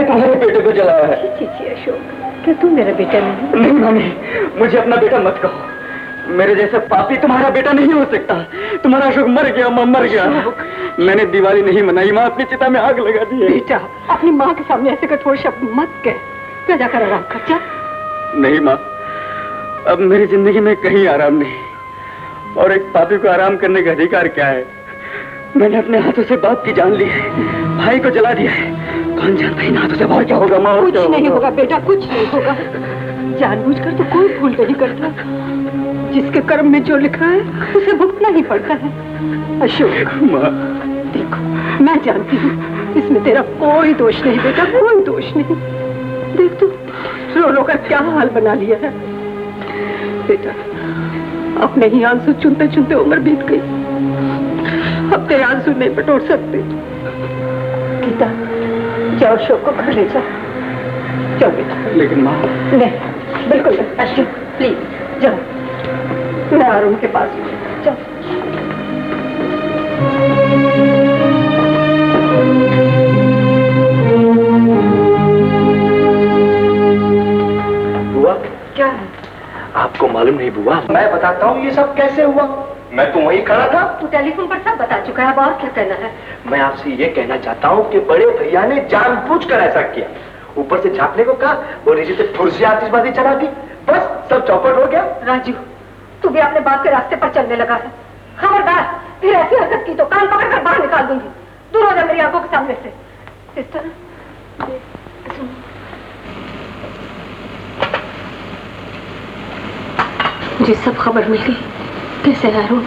तुम्हारे बेटे को जलाया है। छी छी अशोक, क्या तू मेरा बेटा नहीं? नहीं मामी, मुझे अपना बेटा मत कहो। मेरे जैसा पापी तुम्हारा बेटा नहीं हो सकता। तुम्हारा अशोक मर गया माँ, मर गया। मैंने दिवाली नहीं मनाई माँ, अपनी चिता में आग लगा दी है। बेटा, अपनी माँ के सामने ऐसे कठोर शब्द मत कह। क्या जाकर आराम कर जा। नहीं माँ, अब मेरी जिंदगी में कहीं आराम नहीं, और एक पापी को आराम करने का अधिकार क्या है? मैंने अपने हाथों से बाप की जान ली है, भाई को जला दिया है। कौन जानता इन हाथों से और क्या होगा माँ? कुछ नहीं होगा बेटा, कुछ नहीं होगा। जानबूझकर तो कोई भूल नहीं करता। जिसके कर्म में जो लिखा है उसे भुगतना ही पड़ता है। अशोक माँ, देखो मैं जानती हूँ इसमें तेरा कोई दोष नहीं बेटा, कोई दोष नहीं। देख तू रो रो कर क्या हाल बना लिया है। बेटा, अपने ही आंसू चुनते चुनते उम्र बीत गई। अब तेरे आंसू नहीं बटोर सकते। गीता, जाओ अशोक को घर ले जाओ। जाओ बेटा। लेकिन माँ। नहीं, बिल्कुल नहीं। अशोक प्लीज जाओ, मैं अरुण के पास हूँ। जाओ। बुआ, क्या है? आपको मालूम नहीं बुआ? मैं बताता हूँ ये सब कैसे हुआ। मैं तो वहीं खड़ा था। तू टेलीफोन पर सब बता चुका है, अब और क्या कहना है? मैं आपसे ये कहना चाहता हूँ कि बड़े भैया ने जानबूझकर ऐसा किया। ऊपर से झांकने को कहा और नीचे से फुर से आतिशबाजी चला दी, बस सब चौपट हो गया। राजू, तू भी अपने बाप के रास्ते पर चलने लगा है। खबरदार, फिर ऐसी हरकत की तो कान पकड़कर बाहर निकाल दूंगी। दूर हो जा मेरी आंखों के सामने से। सिस्टर, सुनो। मुझे सब खबर मिल गई। कैसे है अरुण?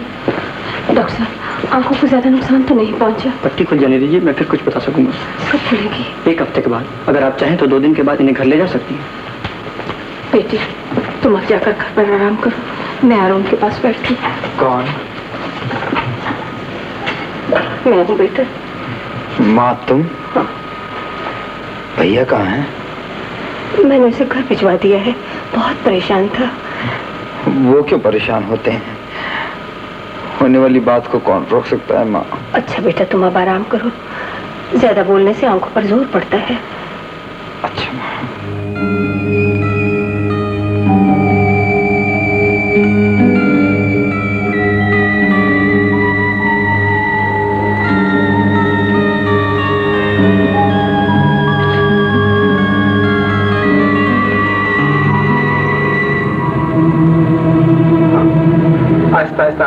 डॉक्टर साहब, आंखों को ज्यादा नुकसान तो नहीं पहुंचा? पट्टी खुल जाने दीजिए, मैं फिर कुछ बता सकूंगा। कब खुलेगी? 1 हफ्ते के बाद। अगर आप चाहें तो 2 दिन के बाद इन्हें घर ले जा सकती हैं। बेटी, तुम अब जाकर घर पर आराम करो, मैं अरुण के पास बैठती हूँ। कौन? मैं हूँ बेटा। माँ तुम? हाँ। भैया कहाँ हैं? मैंने उसे घर भिजवा दिया है, बहुत परेशान था। वो क्यों परेशान होते हैं? होने वाली बात को कौन रोक सकता है माँ? अच्छा बेटा, तुम अब आराम करो, ज्यादा बोलने से आंखों पर जोर पड़ता है। अच्छा माँ।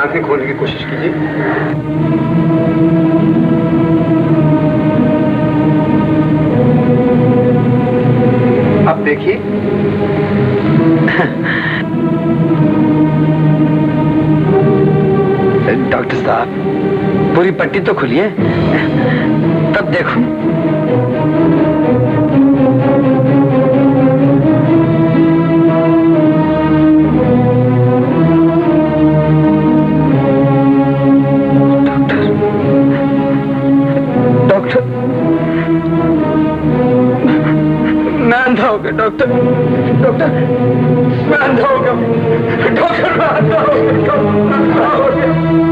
आंखें खोलने की कोशिश कीजिए। अब देखिए। डॉक्टर साहब, पूरी पट्टी तो खुली है, तब देखो। डॉक्टर, मैं अंधा हो गया। डॉक्टर, डॉक्टर, मैं अंधा हो गया। डॉक्टर, मैं अंधा हो गया।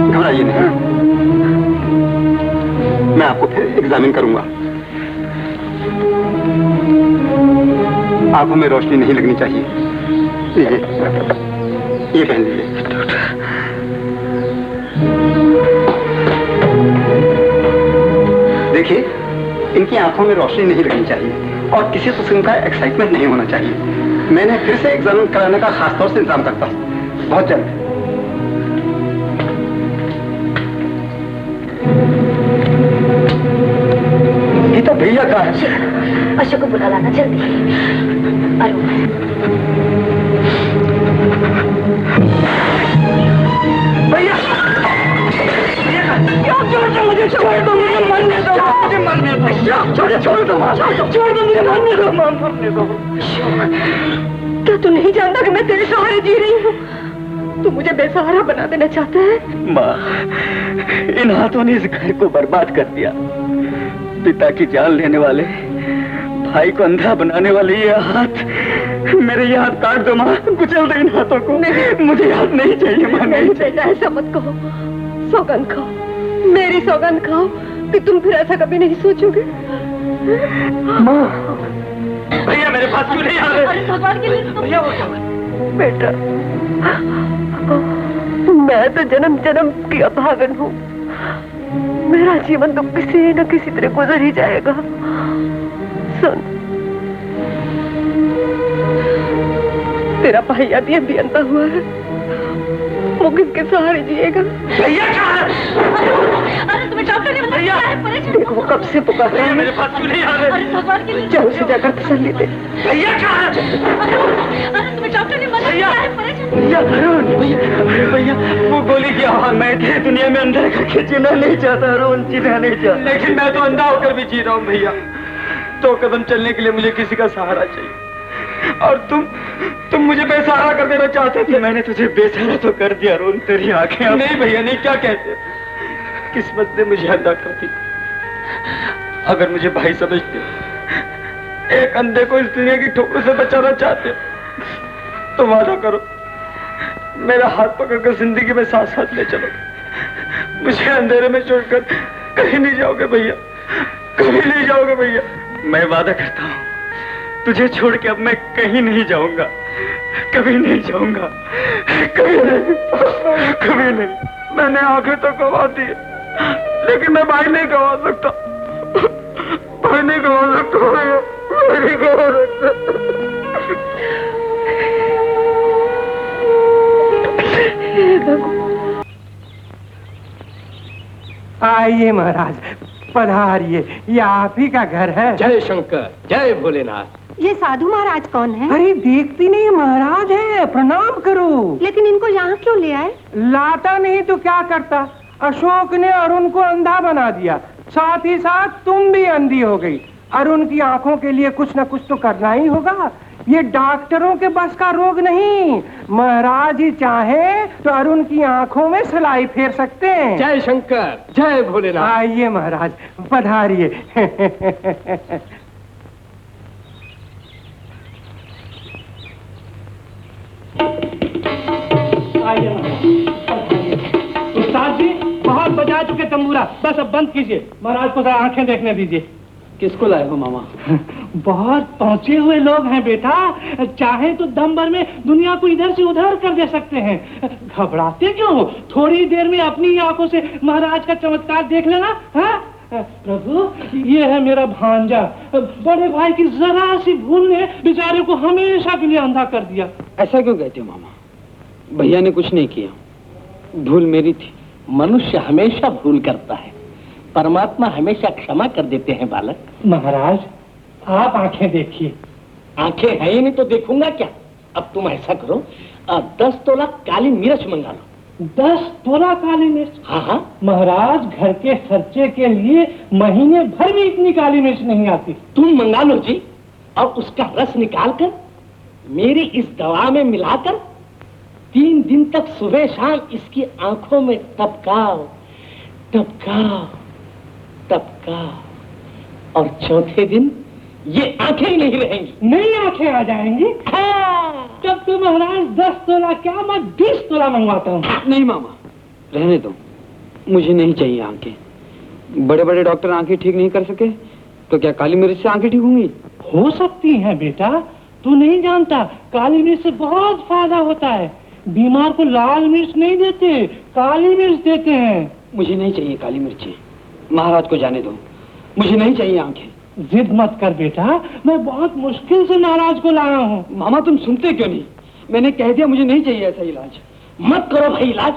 घबराइए नहीं, मैं आपको फिर एग्जामिन करूंगा। आंखों में रोशनी नहीं लगनी चाहिए। ये पहन लीजिए। देखिए, इनकी आंखों में रोशनी नहीं लगनी चाहिए और किसी किस्म का एक्साइटमेंट नहीं होना चाहिए। मैंने फिर से एग्जामिन कराने का खासतौर से इंतजाम करता हूँ, बहुत जल्द। गीता, भैया कहाँ है? अशोक को बुला लाना जल्दी। भैया, मुझे छोड़ दो, मुझे मरने दो, मुझे मरने दो, छोड़ दो, छोड़ दो, मुझे मरने दो, मरने दो। क्या तू नहीं जानता कि मैं तेरे सहारे जी रही हूँ? तू मुझे बेसहारा बना देना चाहता है? माँ, इन हाथों ने इस घर को बर्बाद कर दिया। पिता की जान लेने वाले, भाई को अंधा बनाने वाले ये हाथ, मेरे ये हाथ काट दो माँ, कुचल दो इन हाथों को। मुझे हाथ नहीं चाहिए माँ, नहीं चाहिए। ऐसा मत कहो, सौगंध खाओ, मेरी सौगंध खाओ कि तुम फिर ऐसा कभी नहीं सोचोगे। माँ, भैया मेरे पास क्यों नहीं आ रहे? भगवान के लिए भैया वो क्या? बेटा, मैं तो जन्म जन्म की अभागन हूँ। मेरा जीवन तो किसी न किसी तरह गुजर ही जाएगा। सुन, तेरा भाई अभी अंधा हुआ है, वो किसके सहारे जिएगा? भैया कहाँ है? अरे तुम्हें डॉक्टर ने बताया है? देखो कब से पुकार रहे हैं। मेरे पास क्यों नहीं आ रहे? चलो उसे जाकर तसल्ली दे। भैया कहाँ है? अरे तुम्हें डॉक्टर ने बताया है? भैया, अरे भैया, वो गोली की आवाज मैं थे दुनिया में अंधा करके जीना नहीं चाहता, अरुण जीना नहीं चाहता। लेकिन मैं तो अंधा होकर भी जी रहा हूँ भैया। 2 कदम चलने के लिए मुझे किसी का सहारा चाहिए, और तुम मुझे बेसहारा कर देना चाहते थे। मैंने तुझे बेसहारा तो कर दिया अरुण, तेरी आंखें। नहीं भैया नहीं, क्या कहते, किस्मत ने मुझे अंधा कर दी। अगर मुझे भाई समझते, एक अंधे को इस दुनिया की ठोकर से बचाना चाहते, तो वादा करो मेरा हाथ पकड़कर जिंदगी में साथ साथ ले चलो। मुझे अंधेरे में छोड़कर कहीं नहीं जाओगे भैया, कभी नहीं जाओगे भैया। मैं वादा करता हूँ, तुझे छोड़ के अब मैं कहीं नहीं जाऊंगा, कभी नहीं जाऊंगा, कभी नहीं, कभी नहीं। मैंने आंखें तो गवा दी, लेकिन मैं भाई नहीं गवा सकता, भाई नहीं गवा सकता, भाई नहीं गवा सकता। आइए महाराज, पधारिए, ये आप ही का घर है। जय शंकर, जय भोलेनाथ। ये साधु महाराज कौन है? अरे देखती नहीं, महाराज है, प्रणाम करो। लेकिन इनको यहाँ क्यों ले आए? लाता नहीं तो क्या करता, अशोक ने अरुण को अंधा बना दिया, साथ ही साथ तुम भी अंधी हो गई। अरुण की आंखों के लिए कुछ न कुछ तो करना ही होगा, ये डॉक्टरों के बस का रोग नहीं। महाराज ही चाहे तो अरुण की आंखों में सिलाई फेर सकते हैं। जय शंकर, जय भोलेनाथ। आइए महाराज, पधारिए। आइए उस्ताद जी, बहुत बजा चुके तंबूरा, बस अब बंद कीजिए। महाराज को आंखें देखने दीजिए। किसको लाए हो मामा? बहुत पहुंचे हुए लोग हैं बेटा, चाहे तो दम भर में दुनिया को इधर से उधर कर दे सकते हैं। घबराते क्यों हो? थोड़ी देर में अपनी ही आंखों से महाराज का चमत्कार देख लेना। हाँ प्रभु, ये है मेरा भांजा। बड़े भाई की जरा सी भूल ने बेचारे को हमेशा के लिए अंधा कर दिया। ऐसा क्यों कहते हो मामा? भैया ने कुछ नहीं किया, भूल मेरी थी। मनुष्य हमेशा भूल करता है, परमात्मा हमेशा क्षमा कर देते हैं बालक। महाराज आप आंखें देखिए। आंखें है ही नहीं तो देखूंगा क्या। अब तुम ऐसा करो, 10 तोला काली मिर्च मंगा लो। 10 तोला काली मिर्च? हाँ हाँ महाराज घर के खर्चे के लिए महीने भर में इतनी काली मिर्च नहीं आती। तुम मंगा लो जी, और उसका रस निकाल कर मेरी इस दवा में मिलाकर 3 दिन तक सुबह शाम इसकी आंखों में टपकाओ टपकाओ टपकाओ, और चौथे दिन ये आंखें ही नहीं रहेंगी। नई आंखें आ जाएंगी। हाँ। तब तो महाराज 10 तोला क्या, मैं 20 तोला मंगवाता हूँ। नहीं मामा, रहने दो, मुझे नहीं चाहिए आंखें। बड़े बड़े डॉक्टर आंखें ठीक नहीं कर सके तो क्या काली मिर्च से आंखें ठीक होंगी? हो सकती हैं बेटा, तू नहीं जानता, काली मिर्च से बहुत फायदा होता है। बीमार को लाल मिर्च नहीं देते, काली मिर्च देते हैं। मुझे नहीं चाहिए काली मिर्ची, महाराज को जाने दो, मुझे नहीं चाहिए आंखें। जिद मत कर बेटा, मैं बहुत मुश्किल से महाराज को लाया हूँ। मामा तुम सुनते क्यों नहीं? मैंने कह दिया मुझे नहीं चाहिए ऐसा इलाज। मत करो भाई इलाज,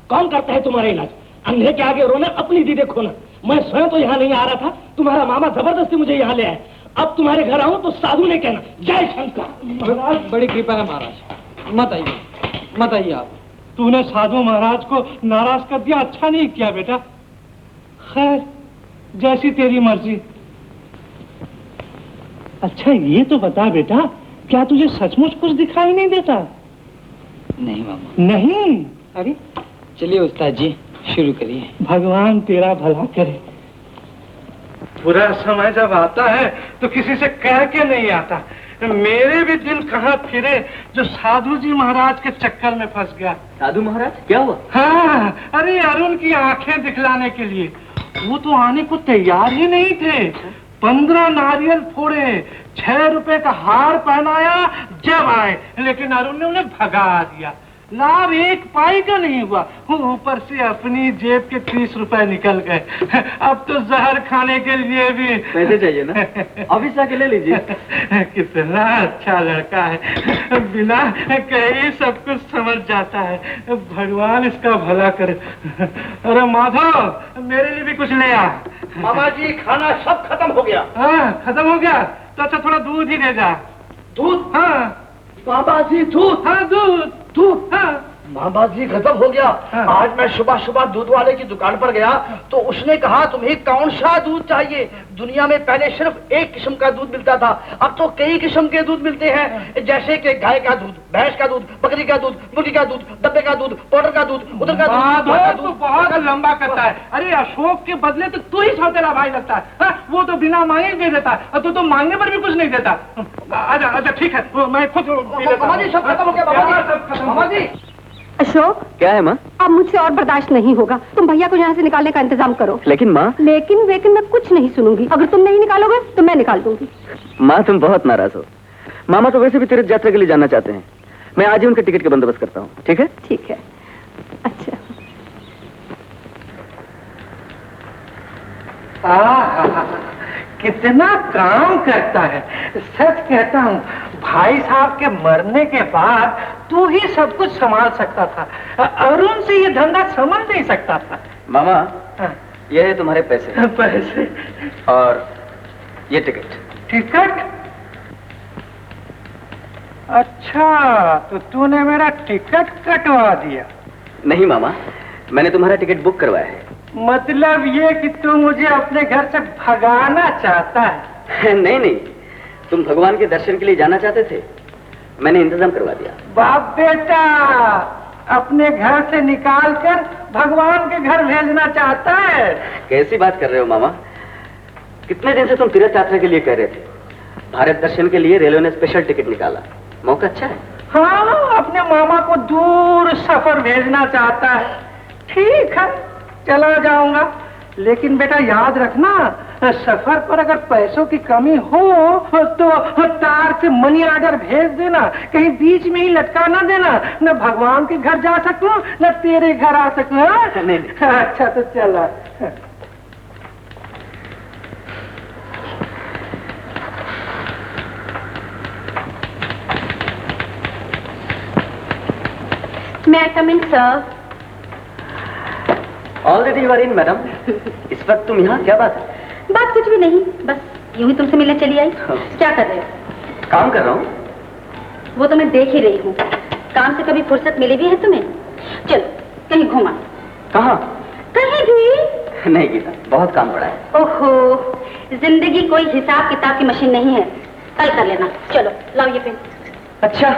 कौन करता है तुम्हारा इलाज? अंधे के आगे रोना, अपनी दीदे खोना। मैं स्वयं तो यहाँ नहीं आ रहा था, तुम्हारा मामा जबरदस्ती मुझे यहाँ ले आए। अब तुम्हारे घर आऊं तो साधु ने कहना जय शंकर। महाराज बड़ी कृपा है महाराज, मत आइए मत आइए आप। तूने साधु महाराज को नाराज कर दिया, अच्छा नहीं किया बेटा। खैर जैसी तेरी मर्जी। अच्छा ये तो बता बेटा, क्या तुझे सचमुच कुछ दिखाई नहीं देता? नहीं मामा। नहीं? अरे चलिए उस्ताद जी शुरू करिए। भगवान तेरा भला करे। बुरा समय जब आता है तो किसी से कह के नहीं आता। मेरे भी दिल कहाँ फिरे जो साधु जी महाराज के चक्कर में फंस गया। साधु महाराज क्या हुआ? हाँ, अरे अरुण की आंखें दिखलाने के लिए वो तो आने को तैयार ही नहीं थे। 15 नारियल फोड़े, 6 रुपए का हार पहनाया जब आए, लेकिन अरुण ने उन्हें भगा दिया। लाभ 1 पाई का नहीं हुआ, ऊपर से अपनी जेब के 30 रुपए निकल गए। अब तो जहर खाने के लिए भी पैसे चाहिए ना, ऑफिस आके ले लीजिए। कितना अच्छा लड़का है, बिना कहे सब कुछ समझ जाता है। भगवान इसका भला करे। अरे माधव मेरे लिए भी कुछ ले आ। मामा जी खाना सब खत्म हो गया। हाँ खत्म हो गया तो अच्छा थोड़ा दूध ही ले जा। दूध? हाँ मामा जी दूध? हाँ दूध। हाँ मामा जी खत्म हो गया। हाँ। आज मैं सुबह सुबह दूध वाले की दुकान पर गया तो उसने कहा तुम्हें कौन सा दूध चाहिए। दुनिया में पहले सिर्फ एक किस्म का दूध मिलता था, अब तो कई किस्म के दूध मिलते हैं, जैसे कि गाय का दूध, भैंस का दूध, बकरी का दूध, मुर्गी का दूध, डब्बे का दूध, पाउडर का दूध, उधर का दूध। तो बहुत लंबा करता है। अरे अशोक के बदले तो तू ही सौतेला भाई लगता है। हाँ? वो तो बिना मांगे दे देता है और तू तो मांगने पर भी कुछ नहीं देता। आजा आजा ठीक है, मैं खुद मामा जी सब खत्म हो गया। मामा जी अशोक क्या है माँ? अब मुझसे और बर्दाश्त नहीं होगा, तुम भैया को यहाँ से निकालने का इंतजाम करो। लेकिन माँ। लेकिन मैं कुछ नहीं सुनूंगी। अगर तुम नहीं निकालोगे तो मैं निकाल दूंगी। माँ तुम बहुत नाराज हो। मामा तो वैसे भी तीर्थ यात्रा के लिए जाना चाहते हैं। मैं आज ही उनके टिकट का बंदोबस्त करता हूँ, ठीक है? ठीक है। अच्छा कितना काम करता है। सच कहता हूँ, भाई साहब के मरने के बाद तू ही सब कुछ संभाल सकता था। अरुण से ये धंधा समझ नहीं सकता था। मामा ये है तुम्हारे पैसे। पैसे और ये टिकट। टिकट? अच्छा तो तूने मेरा टिकट कटवा दिया? नहीं मामा, मैंने तुम्हारा टिकट बुक करवाया है। मतलब ये कि तू मुझे अपने घर से भगाना चाहता है? नहीं नहीं, तुम भगवान के दर्शन के लिए जाना चाहते थे, मैंने इंतजाम करवा दिया। बाप बेटा अपने घर से निकालकर भगवान के घर भेजना चाहता है? कैसी बात कर रहे हो मामा? कितने दिन से तुम तीर्थ यात्रा के लिए कह रहे थे। भारत दर्शन के लिए रेलवे ने स्पेशल टिकट निकाला, मौका अच्छा है। हाँ अपने मामा को दूर सफर भेजना चाहता है। ठीक है चला जाऊंगा, लेकिन बेटा याद रखना, सफर पर अगर पैसों की कमी हो तो तार से मनी ऑर्डर भेज देना, कहीं बीच में ही लटका ना देना। न भगवान के घर जा सकूं न तेरे घर आ सकूं। अच्छा तो चला। मैं come in sir. Already you are in madam. इस वक्त तुम यहाँ, क्या बात है? बात कुछ भी नहीं, बस यूं ही तुमसे मिलने चली आई। क्या कर रहे हो? काम कर रहा हूँ। वो तो मैं देख ही रही हूँ। काम से कभी फुर्सत मिली भी है तुम्हें? चलो कहीं घुमा। कहाँ? कहीं भी नहीं गीता, बहुत काम पड़ा है। ओहो, जिंदगी कोई हिसाब किताब की मशीन नहीं है, कल कर लेना। चलो लाओ ये पेन। अच्छा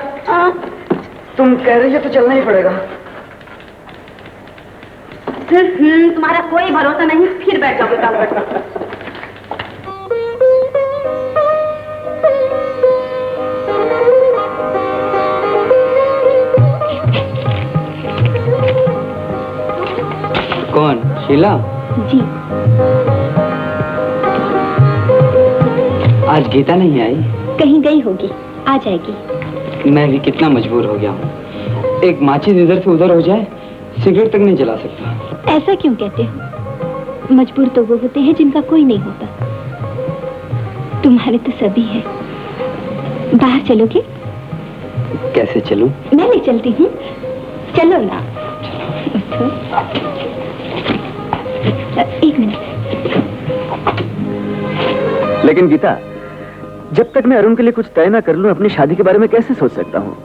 तुम कह रही हो तो चलना ही पड़ेगा। तुम्हारा कोई भरोसा नहीं, फिर बैठ जाओगे काम करने। कौन? शीला? जी। आज गीता नहीं आई? कहीं गई होगी, आ जाएगी। मैं भी कितना मजबूर हो गया हूँ। एक माचिस इधर से उधर हो जाए, सिगरेट तक नहीं जला सकता। ऐसा क्यों कहते हो? मजबूर तो वो होते हैं जिनका कोई नहीं होता। तुम्हारे तो सभी है। बाहर चलोगे? कैसे चलूं? मैं ले चलती हूँ, चलो ना। एक मिनट। लेकिन गीता, जब तक मैं अरुण के लिए कुछ तय ना कर लूं, अपनी शादी के बारे में कैसे सोच सकता हूँ?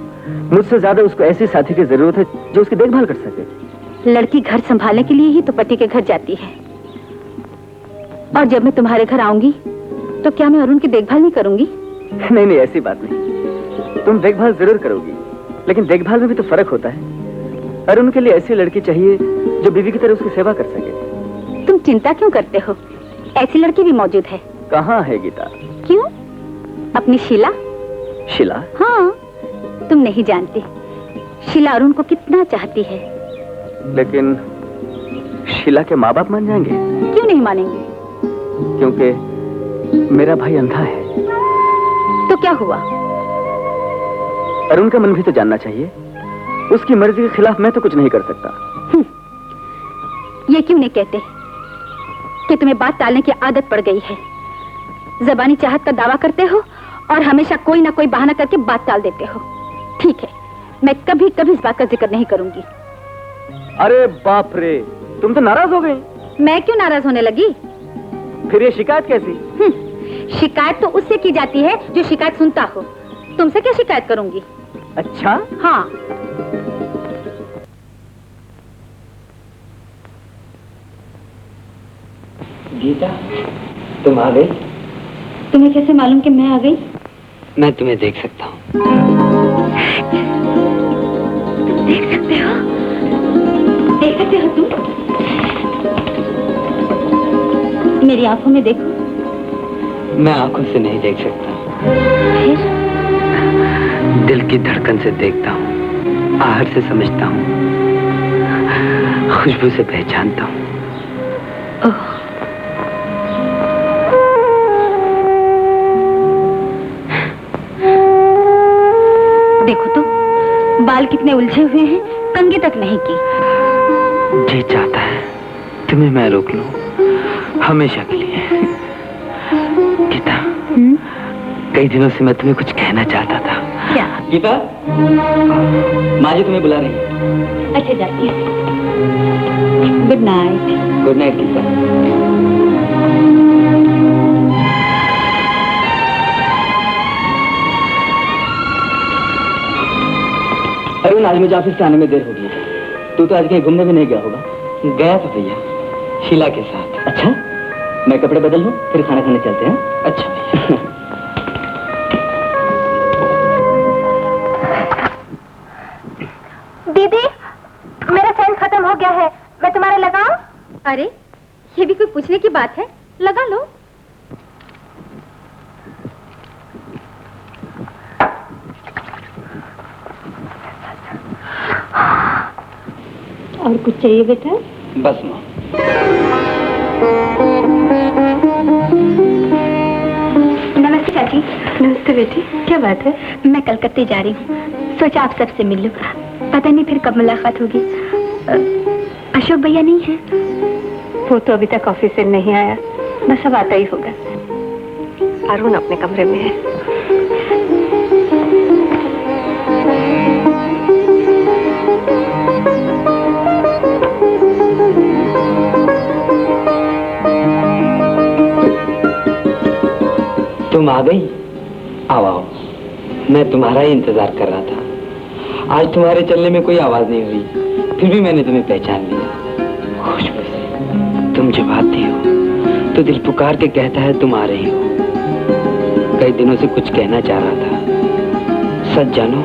मुझसे ज्यादा उसको ऐसे साथी की जरूरत है जो उसकी देखभाल कर सके। लड़की घर संभालने के लिए ही तो पति के घर जाती है। और जब मैं तुम्हारे घर आऊंगी तो क्या मैं अरुण की देखभाल नहीं करूंगी? नहीं नहीं, ऐसी बात नहीं। तुम देखभाल जरूर करोगी, लेकिन देखभाल में भी तो फर्क होता है। अरुण के लिए ऐसी लड़की चाहिए जो बीवी की तरह उसकी सेवा कर सके। तुम चिंता क्यों करते हो? ऐसी लड़की भी मौजूद है। कहाँ है गीता? क्यों? अपनी शीला। शीला? हाँ, तुम नहीं जानती शीला अरुण को कितना चाहती है। लेकिन शीला के माँ बाप मान जाएंगे? क्यों नहीं मानेंगे? क्योंकि मेरा भाई अंधा है। तो क्या हुआ? अरुण का मन भी तो जानना चाहिए। उसकी मर्जी के खिलाफ मैं तो कुछ नहीं कर सकता। ये क्यों नहीं कहते कि तुम्हें बात टालने की आदत पड़ गई है? ज़बानी चाहत का दावा करते हो और हमेशा कोई ना कोई बहाना करके बात टाल देते हो। ठीक है, मैं कभी कभी इस बात का जिक्र नहीं करूंगी। अरे बाप रे, तुम तो नाराज हो गई। मैं क्यों नाराज होने लगी? फिर ये शिकायत कैसी? शिकायत तो उससे की जाती है जो शिकायत सुनता हो। तुमसे क्या शिकायत करूंगी? अच्छा? हाँ। गीता, तुम आ गई? तुम्हें कैसे मालूम कि मैं आ गई? मैं तुम्हें देख सकता हूँ। देख सकते हो? देख सकते हो तुम? मेरी आंखों में देखो। मैं आंखों से नहीं देख सकता, फिर? दिल की धड़कन से देखता हूँ, आहट से समझता हूँ, खुशबू से पहचानता हूँ। देखो तो, बाल कितने उलझे हुए हैं, कंघी तक नहीं की। जी चाहता है तुम्हें मैं रोक लूं, हमेशा के लिए। गीता, कई दिनों से मैं तुम्हें कुछ कहना चाहता था। क्या? गीता, माँ जी तुम्हें बुला रही है। अच्छा, जाती है। Good night. Good night Geeta. Arun, आज मुझे ऑफिस से आने में देर हो गई। तू तो आज कहीं घूमने भी नहीं गया होगा? गया था भैया, शीला के साथ। अच्छा, मैं कपड़े बदल लूं, फिर खाना खाने चलते हैं। अच्छा भैया। दीदी, मेरा फैन खत्म हो गया है, मैं तुम्हारे लगाऊं? अरे, ये भी कोई पूछने की बात है, लगा लो। और कुछ चाहिए बेटा? बस माँ। नमस्ते चाची। नमस्ते बेटी, क्या बात है? मैं कलकत्ते जा रही हूँ, सोचा आप सबसे मिल लूं। पता नहीं फिर कब मुलाकात होगी। अशोक भैया नहीं है? वो तो अभी तक ऑफिस से नहीं आया, बस अब आता ही होगा। अरुण अपने कमरे में है। तुम आ गई? आओ आओ, मैं तुम्हारा ही इंतजार कर रहा था। आज तुम्हारे चलने में कोई आवाज नहीं हुई, फिर भी मैंने तुम्हें पहचान लिया। खुशबू से तुम जब आती हो तो दिल पुकार के कहता है तुम आ रही हो। कई दिनों से कुछ कहना चाह रहा था। सच जानो,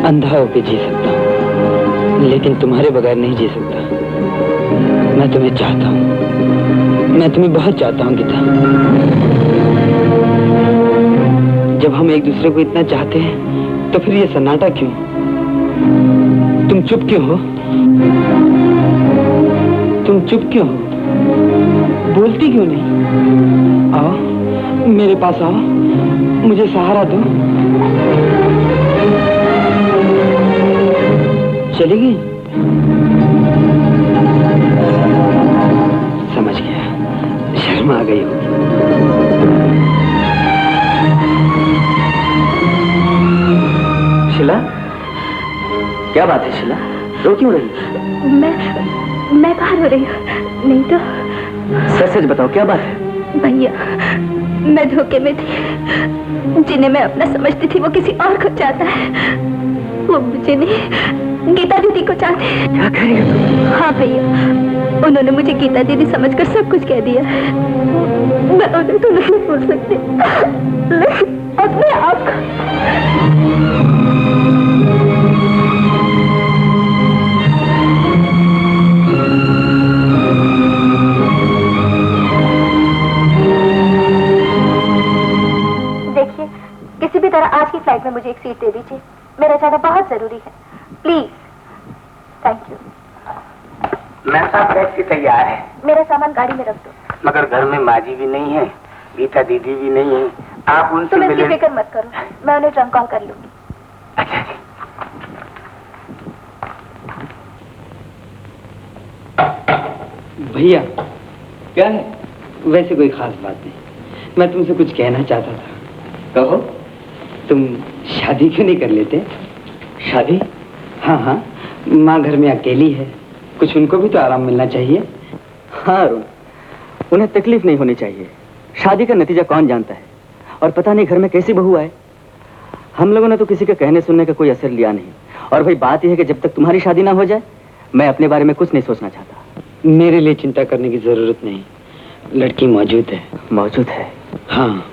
अंधा होकर जी सकता हूँ, लेकिन तुम्हारे बगैर नहीं जी सकता। मैं तुम्हें चाहता हूँ, मैं तुम्हें बहुत चाहता हूँ गीता। जब हम एक दूसरे को इतना चाहते हैं तो फिर ये सन्नाटा क्यों? तुम चुप क्यों हो? तुम चुप क्यों हो? बोलती क्यों नहीं? आओ मेरे पास आओ, मुझे सहारा दो। चली गई? समझ गया, शर्म आ गई होगी। शीला, क्या बात है शीला? रो क्यों रही? मैं बाहर हो रही हूँ, नहीं तो। सच सच बताओ, क्या बात है? भैया, मैं धोखे में थी। जिन्हें मैं अपना समझती थी वो किसी और को चाहता है। वो मुझे नहीं, गीता दीदी को चाहते हैं। क्या कह रही हो तुम? हाँ भैया, उन्होंने मुझे गीता दीदी समझकर सब कुछ कह दिया। मैं उन्हें तो नहीं बोल सकती, लेकिन अपने आप देखिए, किसी भी तरह आज की फ्लाइट में मुझे एक सीट दे दीजिए। मेरा जाना बहुत जरूरी है, प्लीज। Thank you. मैम साहब टैक्सी तैयार है। मेरा सामान गाड़ी में रख दो। मगर घर में माजी भी नहीं है, गीता दीदी भी नहीं है, आप उनसे तुम इसकी मिले। फिक्र मत करो, मैं उन्हें ट्रंक कॉल कर लूंगी। अच्छा जी। भैया, क्या है? वैसे कोई खास बात नहीं, मैं तुमसे कुछ कहना चाहता था। कहो। तुम शादी क्यों नहीं कर लेते? शादी? हाँ हाँ, माँ घर में अकेली है, कुछ उनको भी तो आराम मिलना चाहिए। हाँ अरुण, उन्हें तकलीफ नहीं होनी चाहिए। शादी का नतीजा कौन जानता है, और पता नहीं घर में कैसी बहू आए। हम लोगों ने तो किसी के कहने सुनने का कोई असर लिया नहीं। और भाई बात यह है कि जब तक तुम्हारी शादी ना हो जाए, मैं अपने बारे में कुछ नहीं सोचना चाहता। मेरे लिए चिंता करने की जरूरत नहीं, लड़की मौजूद है। मौजूद है? हाँ,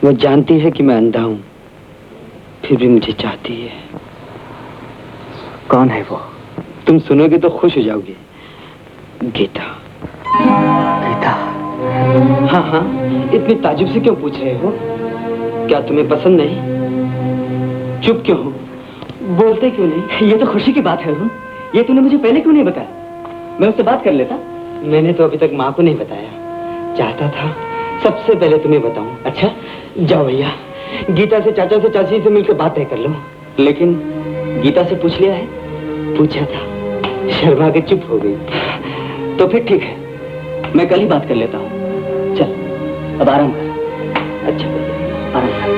वो जानती है कि मैं अंधा हूँ, फिर भी मुझे चाहती है। कौन है वो? तुम सुनोगे तो खुश हो जाओगे। गीता। गीता? हाँ हाँ, इतनी ताजुब से क्यों पूछ रहे हो? क्या तुम्हें पसंद नहीं? चुप क्यों हो? बोलते क्यों नहीं? ये तो खुशी की बात है। ये तूने मुझे पहले क्यों नहीं बताया? मैं उससे बात कर लेता। मैंने तो अभी तक माँ को नहीं बताया, चाहता था सबसे पहले तुम्हें बताऊं। अच्छा जाओ भैया, गीता से चाचा से चाची से मिलकर बातें कर लो। लेकिन गीता से पूछ लिया है? पूछा था, शर्मा के चुप हो गई। तो फिर ठीक है, मैं कल ही बात कर लेता हूँ। चल अब आराम कर। अच्छा भैया, आराम कर।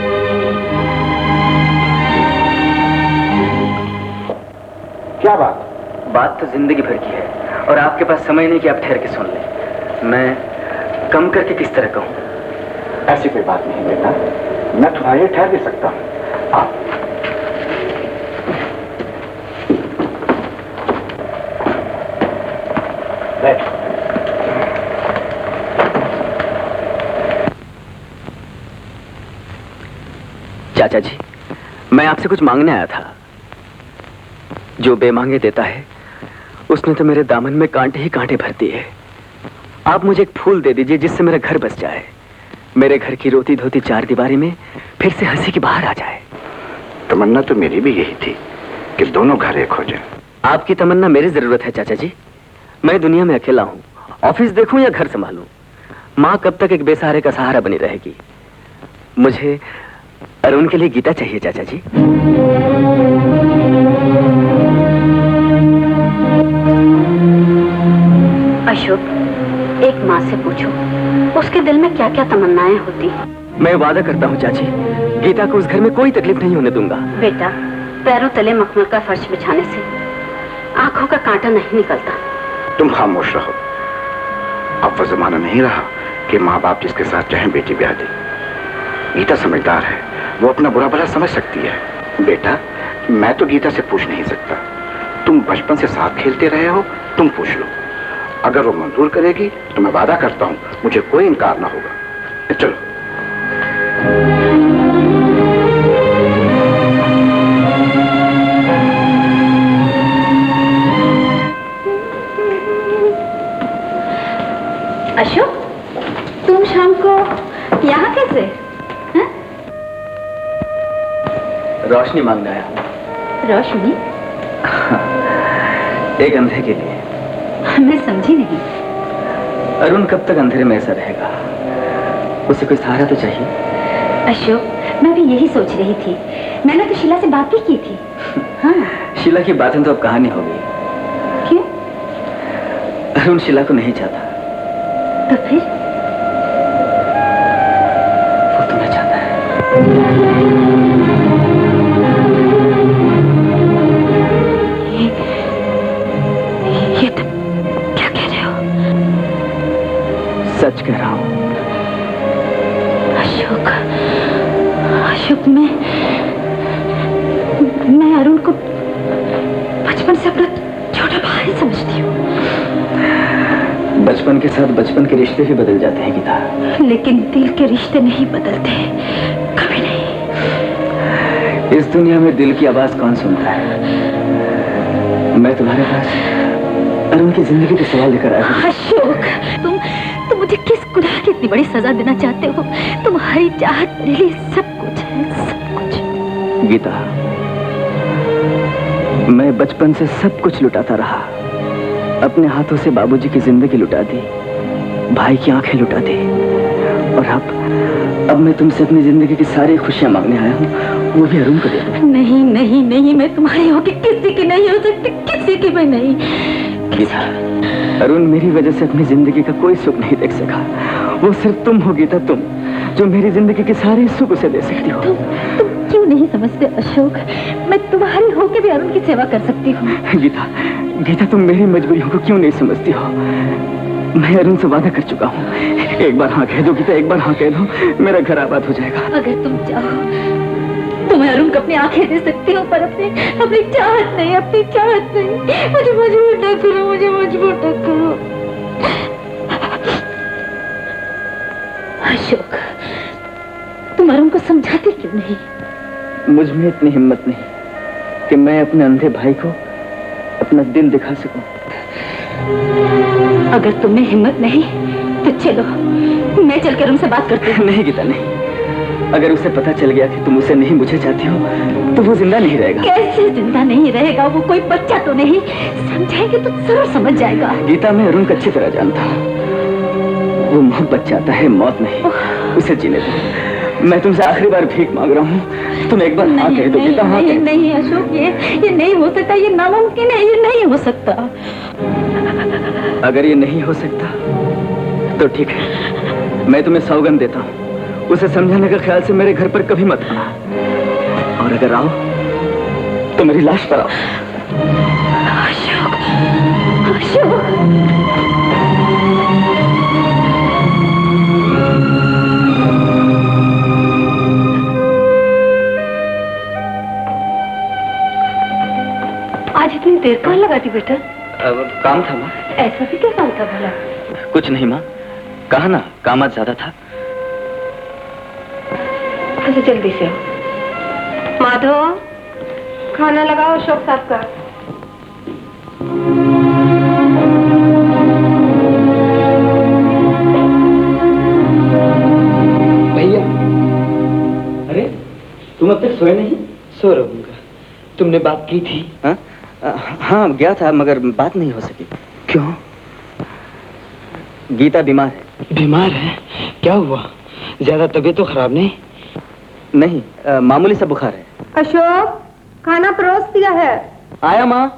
क्या बात? बात तो जिंदगी भर की है, और आपके पास समय नहीं कि आप ठहर के सुन लें। मैं कम करके किस तरह कहूँ? ऐसी कोई बात नहीं बेटा, मैं तुम्हारे लिए ठहर भी सकता हूँ। आप बैठ। चाचा जी, मैं आपसे कुछ मांगने आया था। जो बेमांगे देता है, उसने तो मेरे दामन में कांटे ही कांटे भर दिए। आप मुझे एक फूल दे दीजिए जिससे मेरा घर बस जाए, मेरे घर की रोती धोती चार दीवारी में फिर से हंसी की बाहर आ जाए। तमन्ना तो मेरी भी यही थी कि दोनों घर एक हो जाए। आपकी तमन्ना मेरी जरूरत है चाचा जी। मैं दुनिया में अकेला हूँ, ऑफिस देखूं या घर संभालूं। माँ कब तक एक बेसहारे का सहारा बनी रहेगी। मुझे अरुण के लिए गीता चाहिए चाचा जी। अशोक, एक माँ से पूछो, उसके दिल में क्या क्या तमन्नाएं होती हैं। मैं वादा करता हूँ चाची, गीता को उस घर में कोई तकलीफ नहीं होने दूंगा। बेटा, पैरों तले मखमल का फर्श बिछाने से आंखों का कांटा नहीं निकलता। तुम खामोश रहो। अब वो जमाना नहीं रहा कि माँ बाप जिसके साथ चाहे बेटी ब्याह दे। गीता समझदार है, वो अपना बुरा भला समझ सकती है। बेटा, मैं तो गीता से पूछ नहीं सकता। तुम बचपन से साथ खेलते रहे हो, तुम पूछ लो। अगर वो मंजूर करेगी तो मैं वादा करता हूं मुझे कोई इनकार ना होगा। चलो। अशोक, तुम शाम को यहाँ कैसे? हैं? रोशनी मांगने आया हूँ। रोशनी? एक अंधे के लिए। मैं समझी नहीं। अरुण कब तक अंधेरे में ऐसा रहेगा? उसे कोई सहारा तो चाहिए। अशोक, मैं भी यही सोच रही थी। मैंने तो शीला से बात भी की थी। हाँ। शीला की बातें तो अब कहानी हो गई। क्यों? अरुण शीला को नहीं चाहता। तो फिर? वो तुम्हें चाहता है। ये तुम क्या कह रहे हो? सच कह रहा हूँ। अशोक, अशोक, मैं अरुण को बचपन से अपना छोटा भाई समझती हूँ। बचपन के साथ बचपन के रिश्ते भी बदल जाते हैं गीता। लेकिन दिल के रिश्ते नहीं बदलते, कभी नहीं। इस दुनिया में दिल की आवाज कौन सुनता है? मैं तुम्हारे पास अरुण की जिंदगी के सवाल लेकर आया हूँ। अशोक, तुम मुझे किस गुनाह की इतनी बड़ी सजा देना चाहते हो? तुम्हारी चाहत मेरे लिए सब कुछ है, सब कुछ। गीता, मैं बचपन से सब कुछ लुटाता रहा। अपने हाथों से बाबूजी की जिंदगी लुटा दी, भाई की आंखें लुटा दी, और अब मैं तुमसे अपनी जिंदगी की सारी खुशियां मांगने आया हूँ, वो भी अरुण को दे दूं। नहीं नहीं नहीं, मैं तुम्हारी होके किसी की नहीं हो सकती, किसी की मैं नहीं। गीता, अरुण मेरी वजह से अपनी जिंदगी का कोई सुख नहीं देख सका। वो सिर्फ तुम हो गीता, तुम जो मेरी जिंदगी के सारे सुख उसे दे सकती हो। तुम क्यों नहीं समझते अशोक? मैं तुम्हारी होके भी अरुण की सेवा कर सकती हूँ। गीता, गीता, तुम मेरी मजबूरियों को क्यों नहीं समझती हो? मैं अरुण से वादा कर चुका हूँ। एक बार हाँ कह दो गीता, एक बार हाँ कह दो, मेरा घर आबाद हो जाएगा। अगर तुम चाहो तो मैं अरुण को अपनी आंखें दे सकती हूँ, पर अपनी चाहत नहीं, अपनी चाहत नहीं। मुझे मजबूर न करो, मुझे मजबूर न करो। अशोक, तुम अरुण को समझाते क्यों नहीं? मुझ में इतनी हिम्मत नहीं कि मैं अपने अंधे भाई को अपना दिल दिखा सकूं। अगर तुम्हें हिम्मत नहीं तो चलो, मैं चलकर अरुण से बात करती हूँ। नहीं गीता, नहीं। अगर उसे पता चल गया कि तुम उसे नहीं मुझे चाहती हो तो वो जिंदा नहीं रहेगा। कैसे जिंदा नहीं रहेगा? वो कोई बच्चा तो नहीं, समझाएंगे तो जरूर समझ जाएगा। गीता, मैं अरुण को अच्छी तरह जानता हूँ। वो मोहब्बत चाहता है, मौत नहीं। उसे जीने दो। मैं तुमसे आखिरी बार भीख मांग रहा हूँ, तुम एक बार हाँ कह दो गीता। हाँ नहीं, नहीं अशोक, ये नहीं हो सकता, ये नामुमकिन है, ये नहीं हो सकता। अगर ये नहीं हो सकता तो ठीक है, मैं तुम्हें सौगंध देता हूँ, उसे समझाने का ख्याल से मेरे घर पर कभी मत आना, और अगर आओ तो मेरी लाश पर आओ। अशोक, अशोक। आज इतनी देर कहाँ लगा दी बेटा? काम था माँ। ऐसा भी क्या काम था भला? कुछ नहीं माँ, कहा ना काम आज ज्यादा था। अच्छा जल्दी से आओ। माधव, खाना लगाओ अशोक साहब का। भैया, अरे तुम अब तक सोए नहीं? सो रहूंगा। तुमने बात की थी? हाँ गया था, मगर बात नहीं हो सकी। क्यों? गीता बीमार है। बीमार है? क्या हुआ? ज्यादा तबीयत तो खराब नहीं? नहीं, मामूली सा बुखार है। अशोक, खाना परोस दिया है। आया माँ।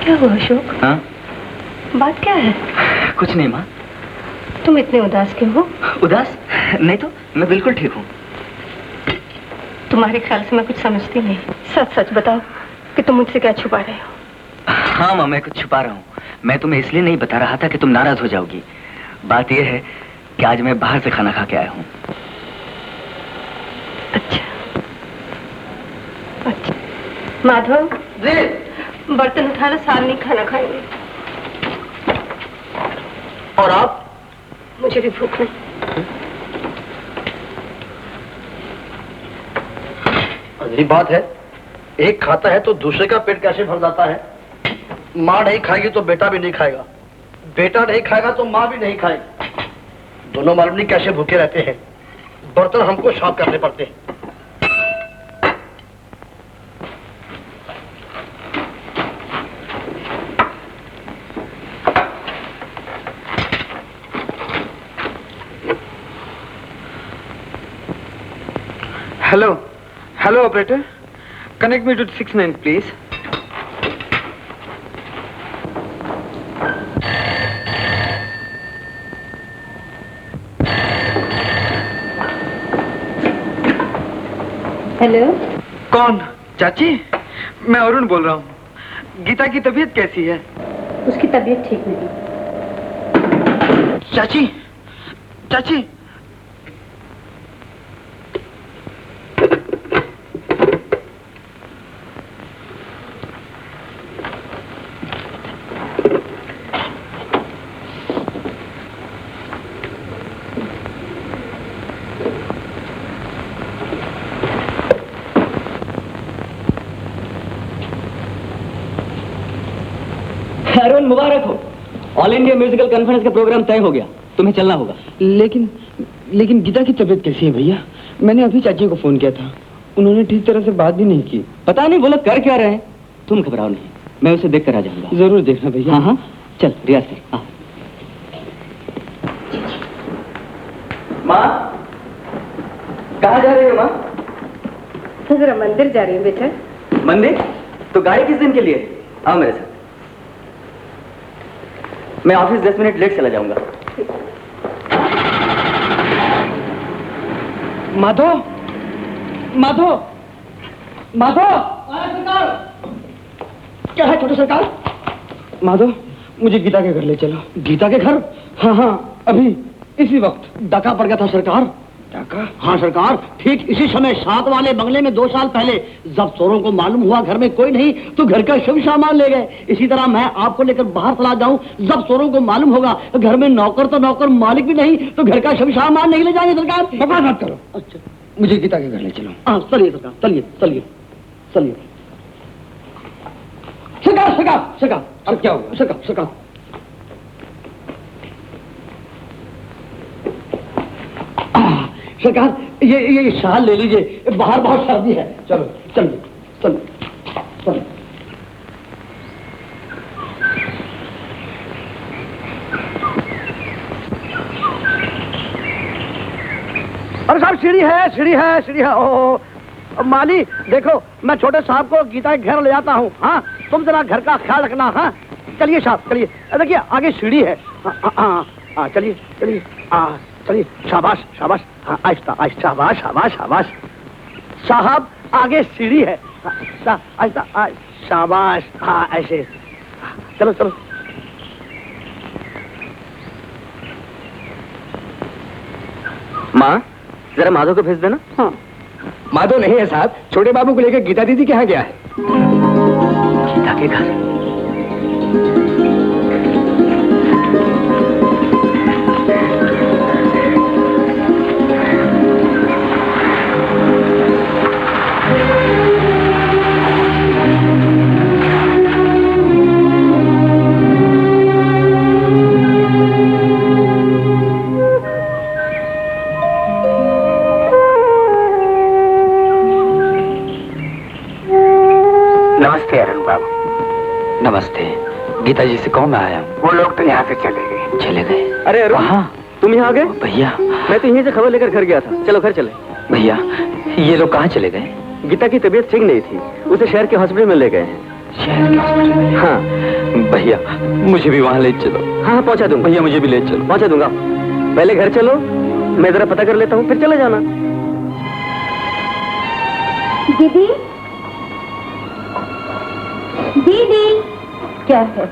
क्या हुआ अशोक? हाँ? बात क्या है? कुछ नहीं माँ। तुम इतने उदास क्यों हो? उदास? नहीं तो, मैं बिल्कुल ठीक हूँ। तुम्हारे ख्याल से मैं कुछ समझती नहीं। सच सच बताओ कि तुम मुझसे क्या छुपा रहे हो? हाँ माँ, मैं कुछ छुपा रहा हूँ। मैं तुम्हें इसलिए नहीं बता रहा था कि तुम नाराज हो जाओगी। बात यह है कि आज मैं बाहर से खाना खा के आया हूँ। अच्छा। माधव जी। बर्तन उठाना, साल नहीं खाना खाएंगे। और आप? मुझे भी भूख नहीं। अजीब बात है, एक खाता है तो दूसरे का पेट कैसे भर जाता है? माँ नहीं खाएगी तो बेटा भी नहीं खाएगा, बेटा नहीं खाएगा तो माँ भी नहीं खाएगी। दोनों मालूम नहीं कैसे भूखे रहते हैं। बर्तन हमको साफ करने पड़ते हैं। Hello hello operator, connect me to 69 please. Hello. कौन? चाची, मैं अरुण बोल रहा हूँ। गीता की तबीयत कैसी है? उसकी तबीयत ठीक नहीं। चाची, चाची, अरुण मुबारक हो। ऑल इंडिया म्यूजिकल कॉन्फ्रेंस का प्रोग्राम तय हो गया, तुम्हें चलना होगा। लेकिन गीता की तबीयत कैसी है भैया? मैंने अभी चाची को फोन किया था, उन्होंने ठीक तरह से बात भी नहीं की। पता नहीं वो लोग कर क्या रहे हैं। तुम घबराओ नहीं, मैं उसे देख कर आ जाऊंगा। जरूर देखना भैया। हाँ हाँ, चल रियाज कर। हाँ। माँ, कहाँ जा रही हो माँ? जरा मंदिर जा रही हूँ बेटा। मंदिर? तो गाड़ी किस दिन के लिए? आओ मेरे साथ। मैं ऑफिस 10 मिनट लेट चला जाऊंगा। माधव, माधव, माधव, क्या है छोटे सरकार? माधव, मुझे गीता के घर ले चलो। गीता के घर? हाँ हाँ, अभी इसी वक्त। डाका पड़ गया था सरकार। डाका? हाँ सरकार, ठीक इसी समय 7 वाले बंगले में 2 साल पहले जब चोरों को मालूम हुआ घर में कोई नहीं तो घर का सब सामान ले गए। इसी तरह मैं आपको लेकर बाहर चला जाऊं, जब चोरों को मालूम होगा घर में नौकर तो नौकर, मालिक भी नहीं, तो घर का सब सामान नहीं ले जाएंगे सरकार। बकवास मत करो। अच्छा, मुझे गीता के घर ले चलो। हाँ चलिए सरकार, चलिए चलिए चलिए। सरकार सरकार सरकार, अब क्या होगा? सरकार सरकार, सरकार ये शाल ले लीजिए, बाहर बहुत सर्दी है। चलो चलिए चलिए चलिए। अरे साहब सीढ़ी है, सीढ़ी है, सीढ़ी है। ओ माली देखो, मैं छोटे साहब को गीता के घर ले जाता हूँ। हाँ, तुम जरा घर का ख्याल रखना। हाँ चलिए साहब चलिए। देखिए आगे सीढ़ी है। हाँ चलिए चलिए। चलिए, शाबाश शाबाश। हाँ आहिस्ता आहिस्ता, शाबाश शाबाश शाबाश। साहब आगे सीढ़ी है। आहिस्ता, शाबाश। हाँ ऐसे, चलो चलो। माँ, जरा माधव को भेज देना। हाँ। माधव नहीं है साहब, छोटे बाबू को लेकर गीता दीदी के यहाँ गया है। गीता के घर? नमस्ते अरुण बाबू। नमस्ते। गीता जी से कहो मैं आया हूँ। वो लोग तो यहाँ से चले गए। चले गए? अरे अरुण, तुम यहाँ आ गए? भैया मैं तो यहीं से खबर लेकर घर गया था। चलो घर चले। भैया, ये लोग कहाँ चले गए? गीता की तबीयत ठीक नहीं थी, उसे शहर के हॉस्पिटल में ले गए हैं। शहर के हॉस्पिटल? हाँ भैया, मुझे भी वहाँ ले चलो। हाँ पहुँचा दूंगा भैया, मुझे भी ले चलो। पहुँचा दूंगा। पहले घर चलो, मैं जरा पता कर लेता हूँ, फिर चले जाना। दीदी, दीदी, क्या है?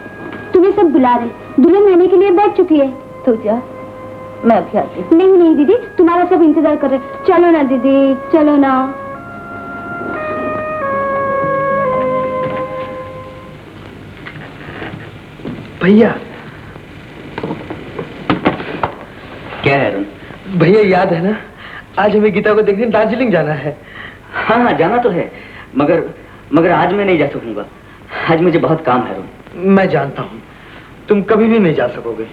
तुम्हें सब बुला रहे। दुल्हन आने के लिए बैठ चुकी है। तो जा, मैं अभी आती। नहीं नहीं दीदी, तुम्हारा सब इंतजार कर रहे। चलो ना दीदी, चलो ना। भैया। क्या है अरुण? भैया याद है ना, आज हमें गीता को देखने दार्जिलिंग जाना है। हाँ हाँ जाना तो है, मगर आज मैं नहीं जा सकूंगा। आज मुझे बहुत काम है अरुण। मैं जानता हूँ, तुम कभी भी नहीं जा सकोगे।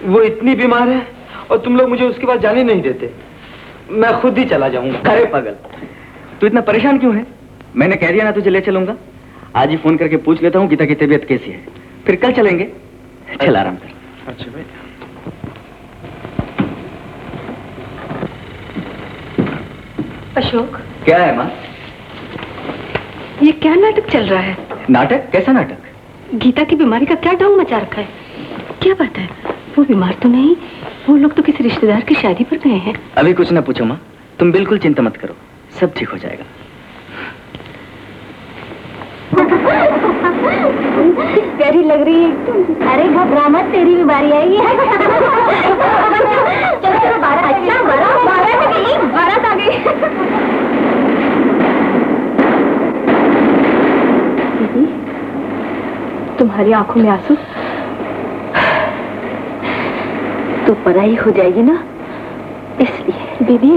वो इतनी बीमार है और तुम लोग मुझे उसके पास जाने नहीं देते। मैं खुद ही चला जाऊंगा। अरे पागल, तू इतना परेशान क्यों है? मैंने कह दिया ना तुझे ले चलूंगा। आज ही फोन करके पूछ लेता हूँ गीता की तबीयत कैसी है, फिर कल चलेंगे। चल आराम कर। अच्छा भाई। अशोक, क्या है माँ? ये क्या नाटक चल रहा है? नाटक? कैसा नाटक? गीता की बीमारी का क्या ढोंग मचा रखा है? क्या बात है? वो बीमार तो नहीं, वो लोग तो किसी रिश्तेदार की शादी पर गए हैं। अभी कुछ ना पूछो माँ, तुम बिल्कुल चिंता मत करो, सब ठीक हो जाएगा। प्यारी लग रही है। अरे घबरा मत, तेरी भी बारी आएगी। चलो चलो, 12 आ गई। दीदी, तुम्हारी आंखों में आंसू तो पराई हो जाएगी ना, इसलिए। दीदी,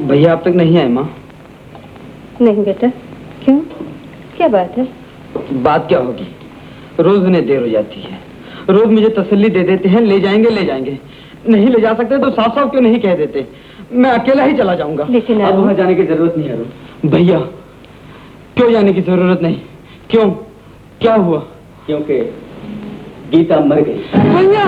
भैया अब तक नहीं आए माँ? नहीं बेटा, क्यों? क्या बात है? बात क्या होगी, रोज उन्हें देर हो जाती है। रोज मुझे तसल्ली दे देते हैं, ले जाएंगे ले जाएंगे। नहीं ले जा सकते तो साफ साफ क्यों नहीं कह देते? मैं अकेला ही चला जाऊंगा। लेकिन अब वहाँ जाने की जरूरत नहीं है भैया। क्यों जाने की जरूरत नहीं? क्यों? क्या हुआ? क्योंकि गीता मर गई। भैया,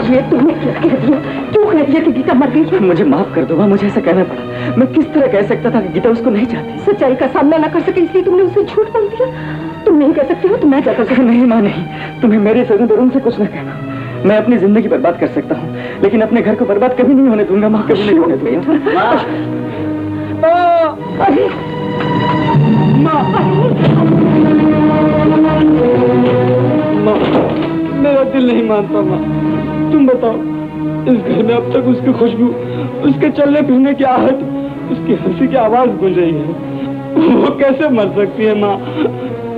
ये तुमने क्या कह दिया? क्यों कह दिया कि गीता मर गई है? मुझे माफ कर दो माँ, मुझे ऐसा कहना पड़ा। मैं किस तरह कह सकता था कि गीता उसको नहीं चाहती? सच्चाई का सामना न कर सके इसलिए तुमने उसे झूठ बोल दिया। तुम नहीं कह सकती हो तो मैं क्या कर सकती हूँ? नहीं माँ नहीं, तुम्हें मेरे सगुन और उनसे कुछ न कहना। मैं अपनी जिंदगी बर्बाद कर सकता हूँ, लेकिन अपने घर को बर्बाद कभी नहीं होने दूंगा माँ, कभी नहीं होने दूंगा। माँ, मेरा दिल नहीं मानता माँ। तुम बताओ, इस घर में अब तक उसकी खुशबू, उसके चलने फिरने की आहट, उसकी हंसी की आवाज गूंज रही है। वो कैसे मर सकती है माँ?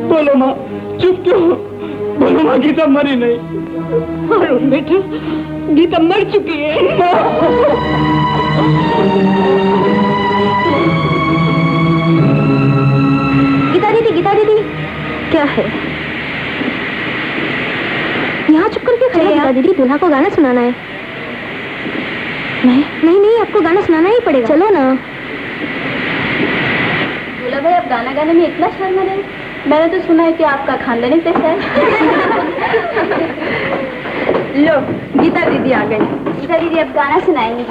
बोलो माँ, चुप क्यों? बोलो माँ, गीता मरी नहीं। अरुण बेटा, गीता मर चुकी है। गीता दीदी, क्या है? यहाँ चुप करके खड़े हैं। गीता दीदी, दूल्हा को गाना सुनाना है। नहीं, आपको गाना सुनाना ही पड़ेगा। चलो ना। दूल्हा भाई, आप गाना गाने में इतना शर्मा रहे? मैंने तो सुना है कि आपका खानदानी पेशा है। लो, गीता दीदी आ गई। गीता दीदी अब गाना सुनाएंगी।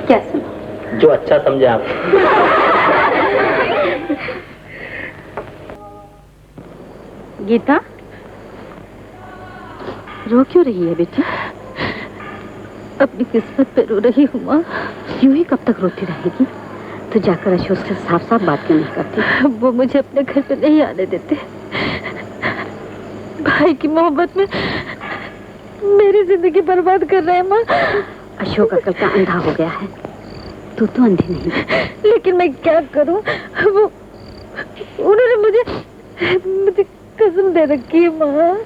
क्या सुना? जो अच्छा समझे आप। गीता, रो क्यों रही है बेटी? अपनी किस्मत पे रो रही हूँ माँ। यूं ही कब तक रोती रहेगी? तो जाकर अशोक से साफ साफ बात क्यों नहीं करती? वो मुझे अपने घर पे नहीं आने देते। भाई की मोहब्बत में मेरी जिंदगी बर्बाद कर रहे हैं माँ। अशोक अकल का अंधा हो गया है, तू तो अंधी नहीं। लेकिन मैं क्या करूं? वो उन्होंने मुझे कसम दे रखी है माँ।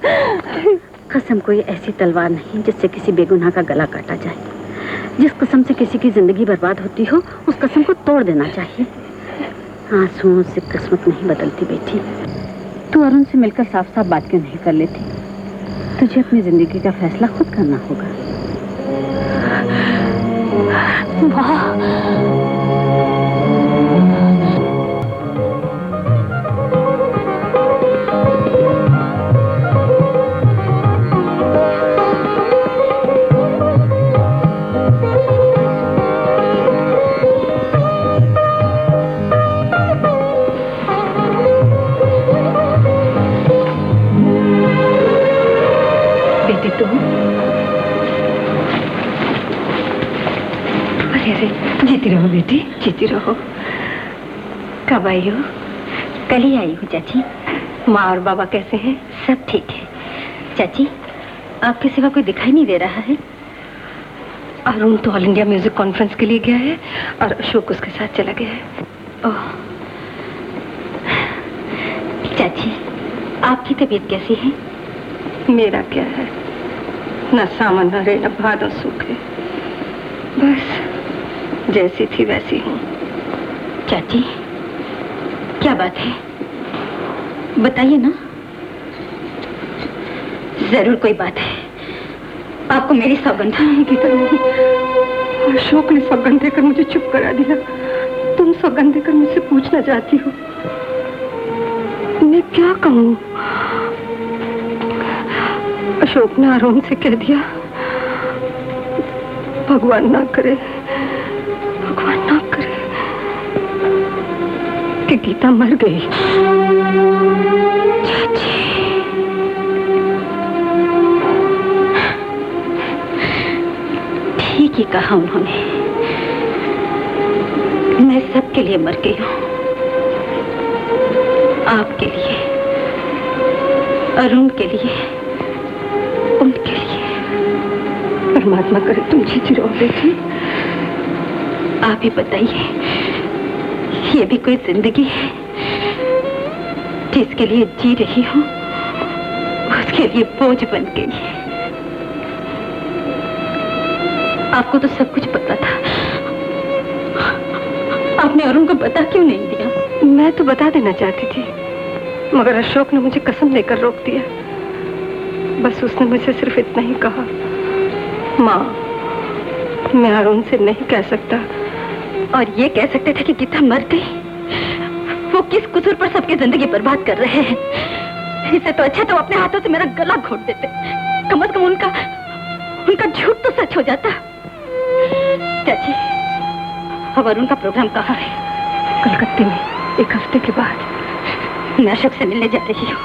कसम कोई ऐसी तलवार नहीं जिससे किसी बेगुनाह का गला काटा जाए। जिस कसम से किसी की जिंदगी बर्बाद होती हो, उस कसम को तोड़ देना चाहिए। आंसुओं से किस्मत नहीं बदलती बेटी। तू अरुण से मिलकर साफ साफ बात क्यों नहीं कर लेती? तुझे अपनी जिंदगी का फैसला खुद करना होगा। जीती रहो बेटी, जीती रहो। कब आई हो? कल ही आई हूँ चाची। माँ और बाबा कैसे हैं? सब ठीक है। चाची, आपके सिवा कोई दिखाई नहीं दे रहा है। अरुण तो ऑल इंडिया म्यूजिक कॉन्फ्रेंस के लिए गया है और अशोक उसके साथ चला गया है। ओह, चाची, आपकी तबीयत कैसी है? मेरा क्या है, न सावन हरे न भादों सूखे, बस जैसी थी वैसी हूँ। चाची, क्या बात है, बताइए ना। जरूर कोई बात है। आपको मेरी सौगंध नहीं की तो नहीं। अशोक ने सौगंध देकर मुझे चुप करा दिया। तुम सौगंध देकर मुझसे पूछना चाहती हो, मैं क्या कहूँ? अशोक ने अरुण से कह दिया, भगवान ना करे, भगवान ना करे कि गीता मर गई। ठीक ही कहा उन्होंने। मैं सबके लिए मर गई हूँ, आपके लिए, अरुण के लिए, उनके लिए। परमात्मा करे तुम जीती रहो बेटी। आप ही बताइए, ये भी कोई जिंदगी है जिसके लिए जी रही हूँ, उसके लिए बोझ बन गई। आपको तो सब कुछ पता था, आपने अरुण को बता क्यों नहीं दिया? मैं तो बता देना चाहती थी, मगर अशोक ने मुझे कसम देकर रोक दिया। बस उसने मुझे सिर्फ इतना ही कहा, माँ, मैं अरुण से नहीं कह सकता। और ये कह सकते थे कि गीता मर गई? वो किस कसूर पर सबकी जिंदगी बर्बाद कर रहे हैं? इससे तो अच्छा तो अपने हाथों से मेरा गला घोट देते। कम से कम उनका झूठ तो सच हो जाता। चाची, अब अरुण का प्रोग्राम कहाँ है? कलकत्ते में, 1 हफ्ते के बाद। मैं अशोक से मिलने जा रही हूँ।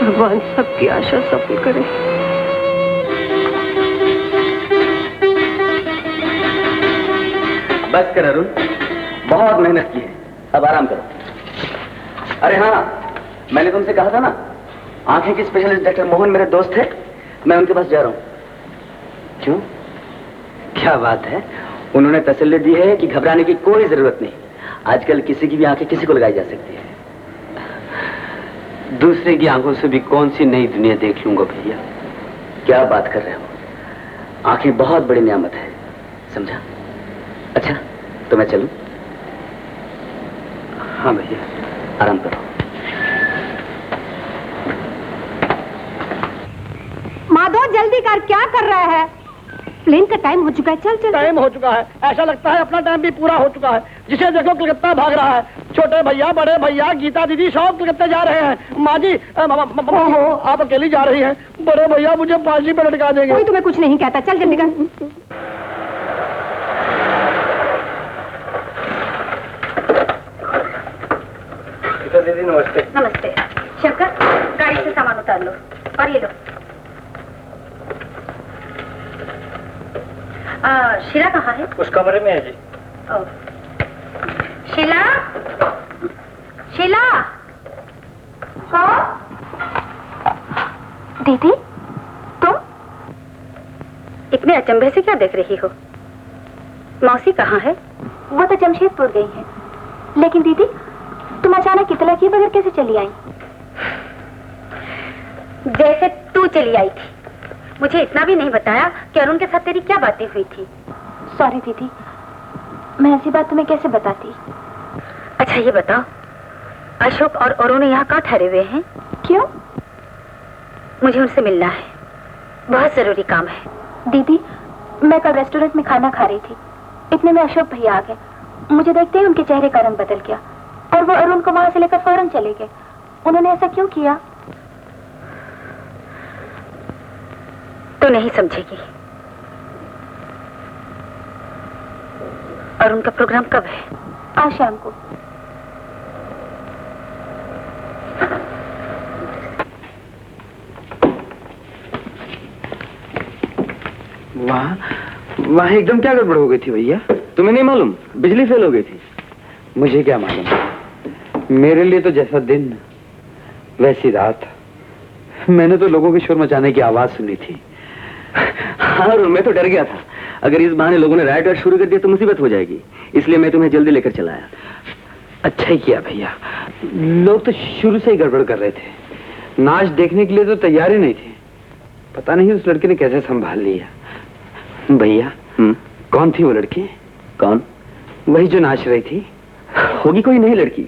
भगवान सबकी आशा सफल करे। बस कर अरुण, बहुत मेहनत की है, अब आराम करो। अरे हाँ, मैंने तुमसे कहा था ना, आंखें के स्पेशलिस्ट डॉक्टर मोहन मेरे दोस्त थे, मैं उनके पास जा रहा हूँ। क्यों, क्या बात है? उन्होंने तसल्ली दी है कि घबराने की कोई जरूरत नहीं। आजकल किसी की भी आंखें किसी को लगाई जा सकती है। दूसरे की आंखों से भी कौन सी नई दुनिया देख लूंगा भैया। क्या बात कर रहे हो, आंखें बहुत बड़ी नियामत है, समझा? अच्छा, तो मैं चलूं? हाँ भैया, आराम करो। माधव, जल्दी कर, क्या कर रहा है? प्लेन का टाइम हो चुका है, चल चल। टाइम हो चुका है, ऐसा लगता है अपना टाइम भी पूरा हो चुका है। जिसे देखो कलकत्ता भाग रहा है। छोटे भैया, बड़े भैया, गीता दीदी सब कलकत्ता जा रहे हैं। माँ जी, आप अकेली जा रही हैं। बड़े भैया मुझे फांसी पर लटका देंगे। कोई तुम्हें कुछ नहीं कहता, चल जल्दी कर। गीता दीदी नमस्ते। नमस्ते। शंकर, गाड़ी से सामान उतार लो और ये लो। शीला कहाँ है? उस कमरे में है जी। शीला, शीला। हाँ दीदी, तुम इतने अचंभे से क्या देख रही हो? मौसी कहाँ है? वो तो जमशेदपुर गई है। लेकिन दीदी, तुम अचानक इतला किए बगैर कैसे चली आई? जैसे तू चली आई थी। मुझे इतना भी नहीं बताया कि अरुण के साथ तेरी क्या बातें हुई थी। सॉरी दीदी, मैं ऐसी बात तुम्हें कैसे बताती। अच्छा ये बताओ, अशोक और अरुण यहाँ कहाँ ठहरे हुए हैं? क्यों? मुझे उनसे मिलना है, बहुत जरूरी काम है। दीदी, मैं कल रेस्टोरेंट में खाना खा रही थी, इतने में अशोक भैया आ गए। मुझे देखते ही उनके चेहरे का रंग बदल गया और वो अरुण को वहां से लेकर फौरन चले गए। उन्होंने ऐसा क्यों किया? तो नहीं समझेगी। और उनका प्रोग्राम कब है? आज शाम को। वहाँ एकदम क्या गड़बड़ हो गई थी भैया? तुम्हें नहीं मालूम? बिजली फेल हो गई थी। मुझे क्या मालूम? मेरे लिए तो जैसा दिन वैसी रात। मैंने तो लोगों के शोर मचाने की आवाज सुनी थी। हाँ, मैं तो डर गया था, अगर इस बहाने लोगों ने राइट वाइट शुरू कर दिया तो मुसीबत हो जाएगी, इसलिए मैं तुम्हें जल्दी लेकर चला आया। अच्छा ही किया भैया, लोग तो शुरू से ही गड़बड़ कर रहे थे। नाच देखने के लिए तो तैयार ही नहीं थे। पता नहीं उस लड़के ने कैसे संभाल लिया। भैया, कौन थी वो लड़की? कौन? वही जो नाच रही थी। होगी कोई नई लड़की।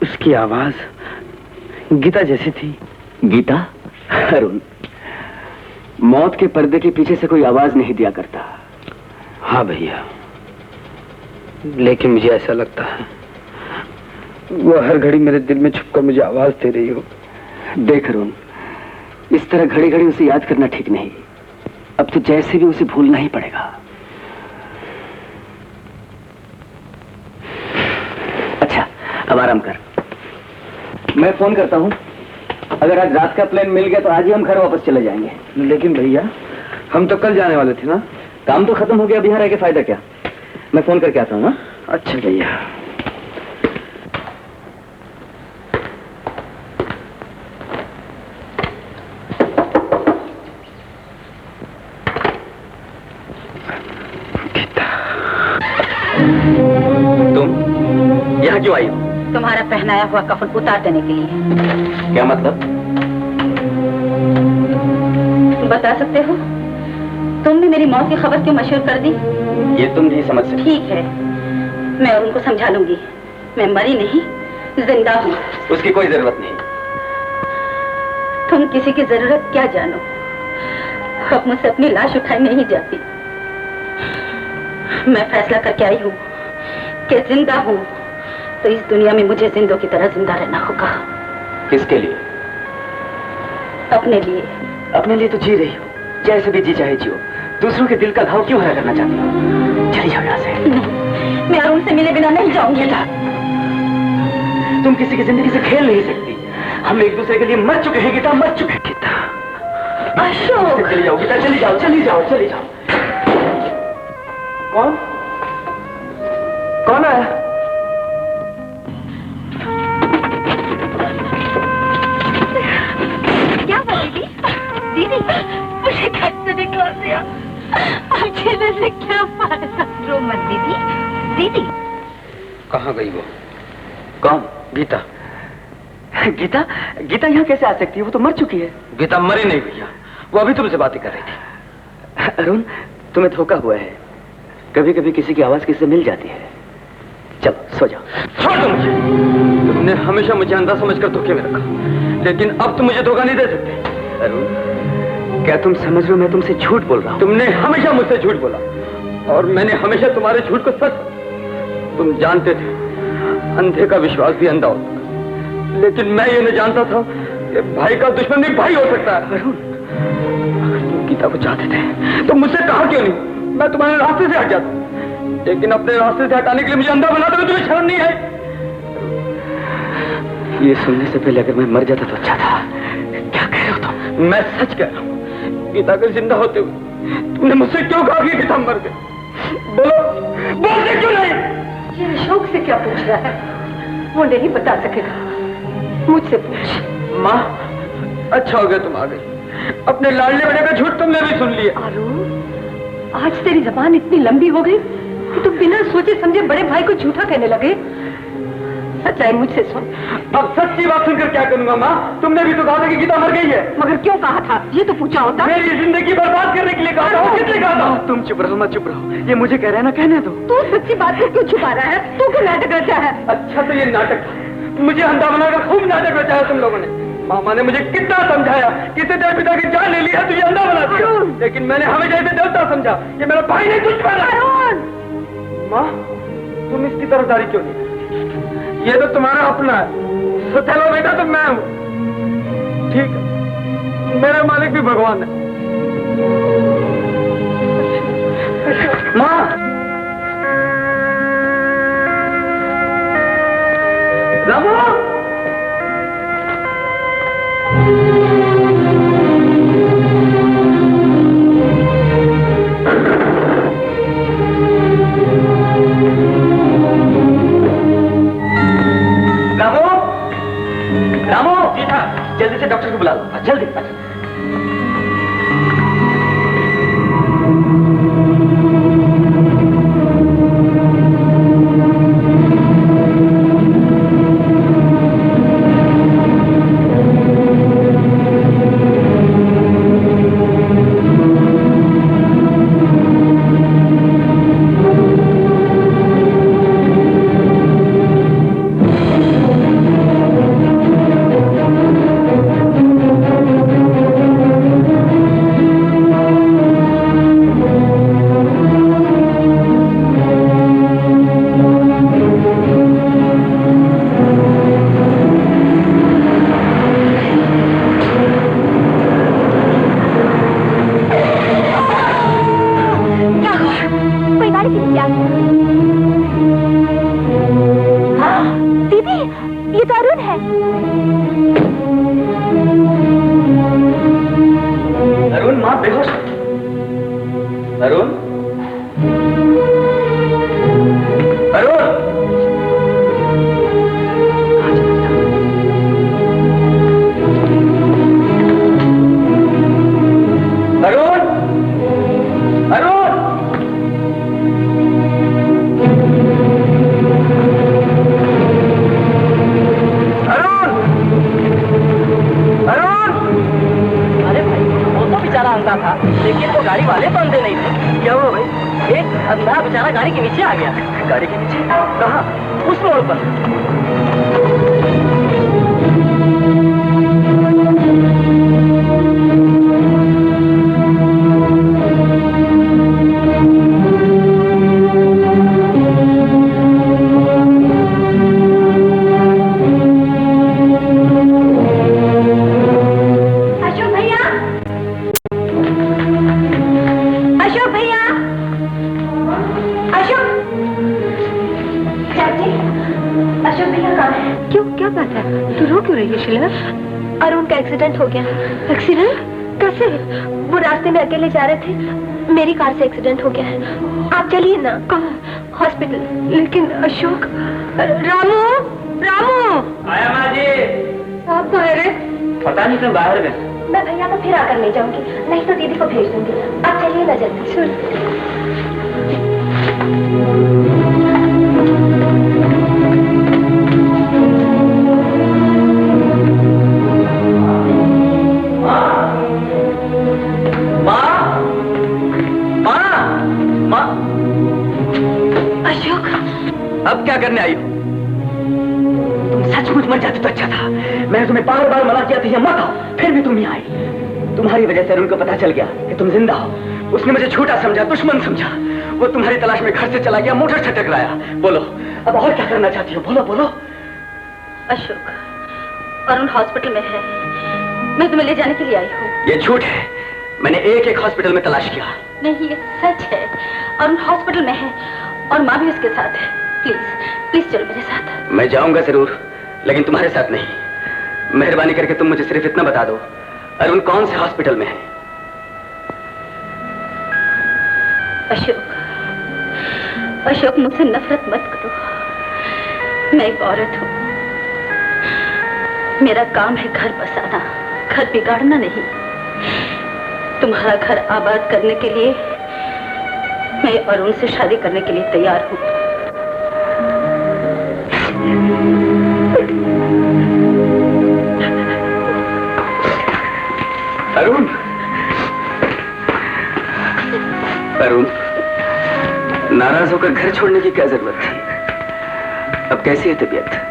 उसकी आवाज गीता जैसी थी। गीता? अरुण, मौत के पर्दे के पीछे से कोई आवाज नहीं दिया करता। हाँ भैया, लेकिन मुझे ऐसा लगता है वो हर घड़ी मेरे दिल में छुपकर मुझे आवाज दे रही हो। देख अरुण, इस तरह घड़ी घड़ी उसे याद करना ठीक नहीं। अब तो जैसे भी उसे भूलना ही पड़ेगा। अच्छा, अब आराम कर, मैं फोन करता हूँ। अगर आज रात का प्लान मिल गया तो आज ही हम घर वापस चले जाएंगे। लेकिन भैया, हम तो कल जाने वाले थे ना। काम तो खत्म हो गया, अब यहाँ रह के फायदा क्या? मैं फोन करके आता हूँ। अच्छा भैया। तुम यहाँ क्यों आई हो? तुम्हारा पहनाया हुआ कफन उतार देने के लिए। क्या मतलब? बता सकते हो? तुमने मेरी मौत की खबर क्यों मशहूर कर दी? ये तुम नहीं समझ सकते। ठीक है, मैं उनको समझा लूंगी। मैं मरी नहीं, जिंदा हूँ। उसकी कोई जरूरत नहीं। तुम किसी की जरूरत क्या जानो? अब मुझसे अपनी लाश उठाई नहीं जाती। मैं फैसला करके आई हूँ कि जिंदा हूँ तो इस दुनिया में मुझे जिंदों की तरह जिंदा रहना होगा। किसके लिए? अपने लिए। अपने लिए तो जी रही हो, जैसे भी जी चाहे जियो। दूसरों के दिल का घाव क्यों हरा करना चाहती हो? चली जाओ यहाँ से। नहीं, मैं अरुण से मिले बिना नहीं जाऊंगी। तुम किसी की जिंदगी से खेल नहीं सकती। हम एक दूसरे के लिए मर चुके हैं गीता, मर चुके हैं गीता। अशोक, चली जाओ गीता, चली जाओ, चली जाओ, चली जाओ। कौन? कौन आया? क्या हुआ दीदी? दीदी, मुझे कैसे निकाल दिया? अकेले से क्या फायदा? रो मत दीदी। दीदी कहाँ गई वो? कौन? गीता। गीता? गीता यहाँ कैसे आ सकती है? वो तो मर चुकी है। गीता मरी नहीं भैया, वो अभी तुमसे बातें कर रही थी। अरुण, तुम्हें धोखा हुआ है। कभी कभी किसी की आवाज किससे मिल जाती है। चलो सो जाओ। छोड़ दो मुझे। तुमने हमेशा मुझे अंधा समझकर धोखे में रखा, लेकिन अब तुम मुझे धोखा नहीं दे सकते। अरुण, क्या तुम समझ रहे हो मैं तुमसे झूठ बोल रहा हूँ? तुमने हमेशा मुझसे झूठ बोला और मैंने हमेशा तुम्हारे झूठ को सच। तुम जानते थे अंधे का विश्वास भी अंधा होता है, लेकिन मैं ये नहीं जानता था कि भाई का दुश्मन भी भाई हो सकता है। अरुण, अगर तुम गीता को चाहते थे तो मुझसे कहा क्यों नहीं? मैं तुम्हारे रास्ते से हट जाता, लेकिन अपने रास्ते से हटाने के लिए मुझे अंधा बना दो। तुम्हें शर्म नहीं आई? ये सुनने से पहले अगर मैं मर जाता तो अच्छा था। क्या कह रहे हो तुम? मैं सच कह रहा हूँ। गीता के जिंदा होते हुए तुमने मुझसे क्यों कहा कि गीता मर गई? बोलो, बोलते क्यों नहीं? ये अशोक से क्या पूछ रहा है? वो नहीं बता सकेगा, मुझसे पूछ। माँ, अच्छा हो गया तुम आ गई। अपने लाडले बड़े का झूठ तुमने भी सुन लिया। अरुण, आज तेरी जबान इतनी लंबी हो गई कि तुम बिना सोचे समझे बड़े भाई को झूठा कहने लगे। सच्चाई मुझसे सुन। अब सच्ची बात सुनकर क्या करूंगा माँ? तुमने भी तो कहा था कि गीता मर गई है। मगर क्यों कहा था? ये तो पूछा होता। मेरी जिंदगी बर्बाद करने के लिए कहा था। किसने कहा था? तुम चुप रहो, मत चुप रहो। ये मुझे कह रहे हैं ना, कहने दो। तू सच्ची बात को क्यों छुपा रहा है? तू क्यों नाटक रचा है? अच्छा तो ये नाटक था। मुझे अंधा बनाकर खूब नाटक रचा है तुम लोगों ने। मामा ने मुझे कितना समझाया कि तेरे पिता की जान ले ली है, तुझे अंधा बना दिया, लेकिन मैंने हमेशा इसे देवता समझा। ये मेरा भाई नहीं, दुश्मन है। माँ, तुम इसकी तरफदारी क्यों नहीं? ये तो तुम्हारा अपना है। तो चलो बेटा, तो मैं हूँ, ठीक है, मेरा मालिक भी भगवान है। माँ, रामू, रामू, जल्दी से डॉक्टर को बुला लो, जल्दी। अकेले जा रहे थे, मेरी कार से एक्सीडेंट हो गया है। आप चलिए ना। कहाँ? हॉस्पिटल। लेकिन अशोक। रामू, रामू। आया माँ जी। आप कहाँ रहे? पता नहीं, तो बाहर गए। मैं भैया को फिर आकर ले जाऊंगी, नहीं तो दीदी को भेज दूंगी। आप चलिए ना जल्दी। अब क्या करने आई हो? तुम सचमुच मर जाते तो अच्छा था। मैंने तुम्हें बार बार मना किया था ये मत आओ, फिर भी तुम नहीं आई। तुम्हारी वजह से अरुण को पता चल गया कि तुम जिंदा हो। उसने मुझे छोटा समझा, दुश्मन समझा। वो तुम्हारी तलाश में घर से चला गया, मोटर से टकराया। बोलो, अब और क्या करना चाहती हो? बोलो बोलो। अशोक, अरुण हॉस्पिटल में है, मैं तुम्हें ले जाने के लिए आई हूँ। ये झूठ है, मैंने एक एक हॉस्पिटल में तलाश किया। नहीं, ये सच है। अरुण हॉस्पिटल में है और माँ भी उसके साथ है। प्लीज प्लीज चलो मेरे साथ। मैं जाऊंगा जरूर, लेकिन तुम्हारे साथ नहीं। मेहरबानी करके तुम मुझे सिर्फ इतना बता दो, अरुण कौन से हॉस्पिटल में है? अशोक, अशोक मुझसे नफरत मत करो। मैं एक औरत हूँ, मेरा काम है घर बसाना, घर बिगाड़ना नहीं। तुम्हारा घर आबाद करने के लिए मैं अरुण से शादी करने के लिए तैयार हूँ। अरुण, अरुण, नाराज होकर घर छोड़ने की क्या जरूरत थी? अब कैसी है तबीयत?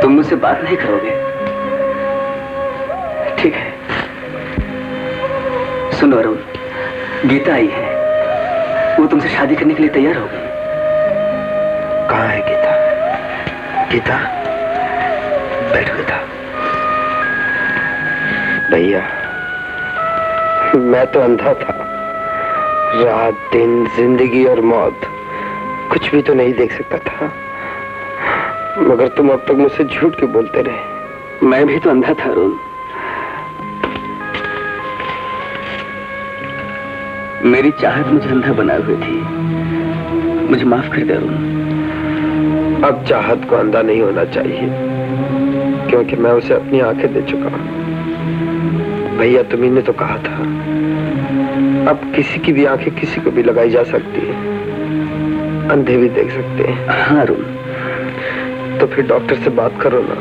तुम मुझसे बात नहीं करोगे? ठीक है। सुनो अरुण, गीता आई है, वो तुमसे शादी करने के लिए तैयार हो गई। कहाँ है गीता? गीता, बैठ गीता। भैया, मैं तो अंधा था, रात दिन जिंदगी और मौत कुछ भी तो नहीं देख सकता था, मगर तुम अब तक मुझसे झूठ क्यों बोलते रहे? मैं भी तो अंधा था अरुण। मेरी चाहत मुझे अंधा बनाए हुए थी, मुझे माफ कर दे अरुण। अब चाहत को अंधा नहीं होना चाहिए, क्योंकि मैं उसे अपनी आंखें दे चुका हूं। भैया, तुम्ही ने तो कहा था अब किसी की भी आंखें किसी को भी लगाई जा सकती है, अंधे भी देख सकते हैं। हाँ अरुण। तो फिर डॉक्टर से बात करो ना।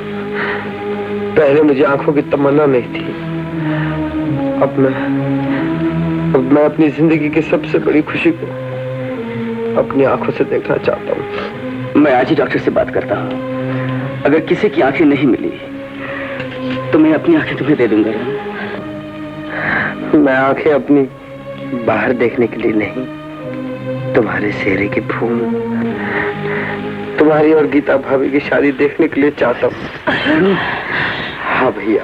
पहले मुझे आंखों की तमन्ना नहीं थी, अब मैं अपनी जिंदगी की सबसे बड़ी खुशी को अपनी आंखों से देखना चाहता हूँ। मैं आज ही डॉक्टर से बात करता हूँ। अगर किसी की आंखें नहीं मिली तो मैं अपनी आंखें तुम्हें दे दूंगा। मैं आंखें अपनी बाहर देखने के लिए नहीं, तुम्हारे चेहरे के फूल, तुम्हारी और गीता भाभी की शादी देखने के लिए चाहता हूँ। हाँ भैया,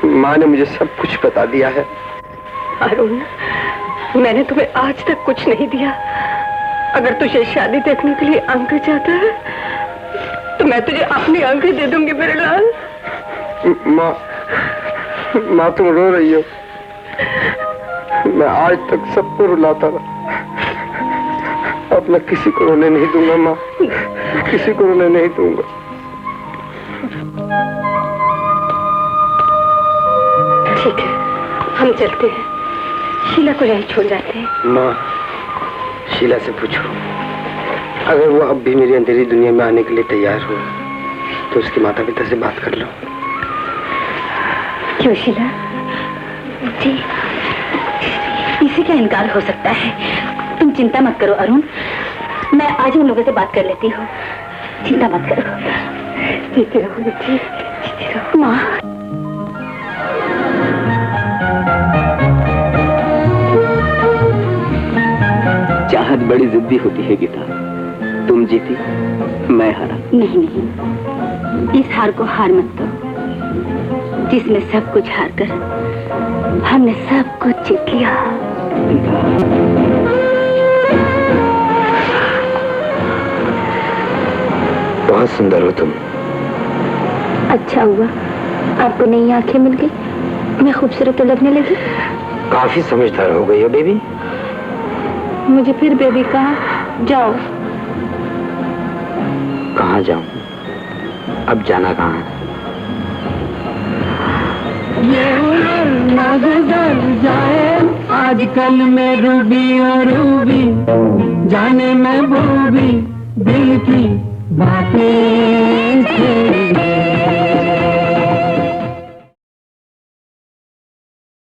माँ ने मुझे सब कुछ बता दिया है। अरुण, मैंने तुम्हें आज तक कुछ नहीं दिया। अगर तुझे शादी देखने के लिए आंखें चाहता है तो मैं तुझे अपनी आंखें दे दूंगी मेरे लाल। माँ तुम रो रही हो। मैं आज तक सबको रुलाता रहा, अब मैं किसी को रोने नहीं दूंगा माँ, किसी को रोने नहीं दूंगा। ठीक है, हम चलते हैं। शीला को यहीं छोड़ जाते हैं। माँ, शीला से पूछो, अगर वो अब भी मेरी अंधेरी दुनिया में आने के लिए तैयार हो तो उसके माता पिता से बात कर लो। क्यों शीला जी, इसी का इनकार हो सकता है। तुम चिंता मत करो अरुण, मैं आज उन लोगों से बात कर लेती हूँ। चिंता मत करो। जीते रहो बेटी, जीते रहो। माँ, चाहत बड़ी जिद्दी होती है गीता। तुम जीती, मैं हारा। नहीं नहीं, इस हार को हार मत दो, जिसमें सब कुछ हार कर हमने सब कुछ जीत लिया। बहुत सुंदर हो तुम। अच्छा हुआ आपको नई आंखें मिल गई, मैं खूबसूरत लगने लगी। काफी समझदार हो गई हो बेबी। मुझे फिर बेबी कहा, जाओ। कहाँ जाऊं? अब जाना कहाँ है? गुजर जाए आजकल में रूबी और रूबी, जाने में बूबी दिल की बातें छेड़े।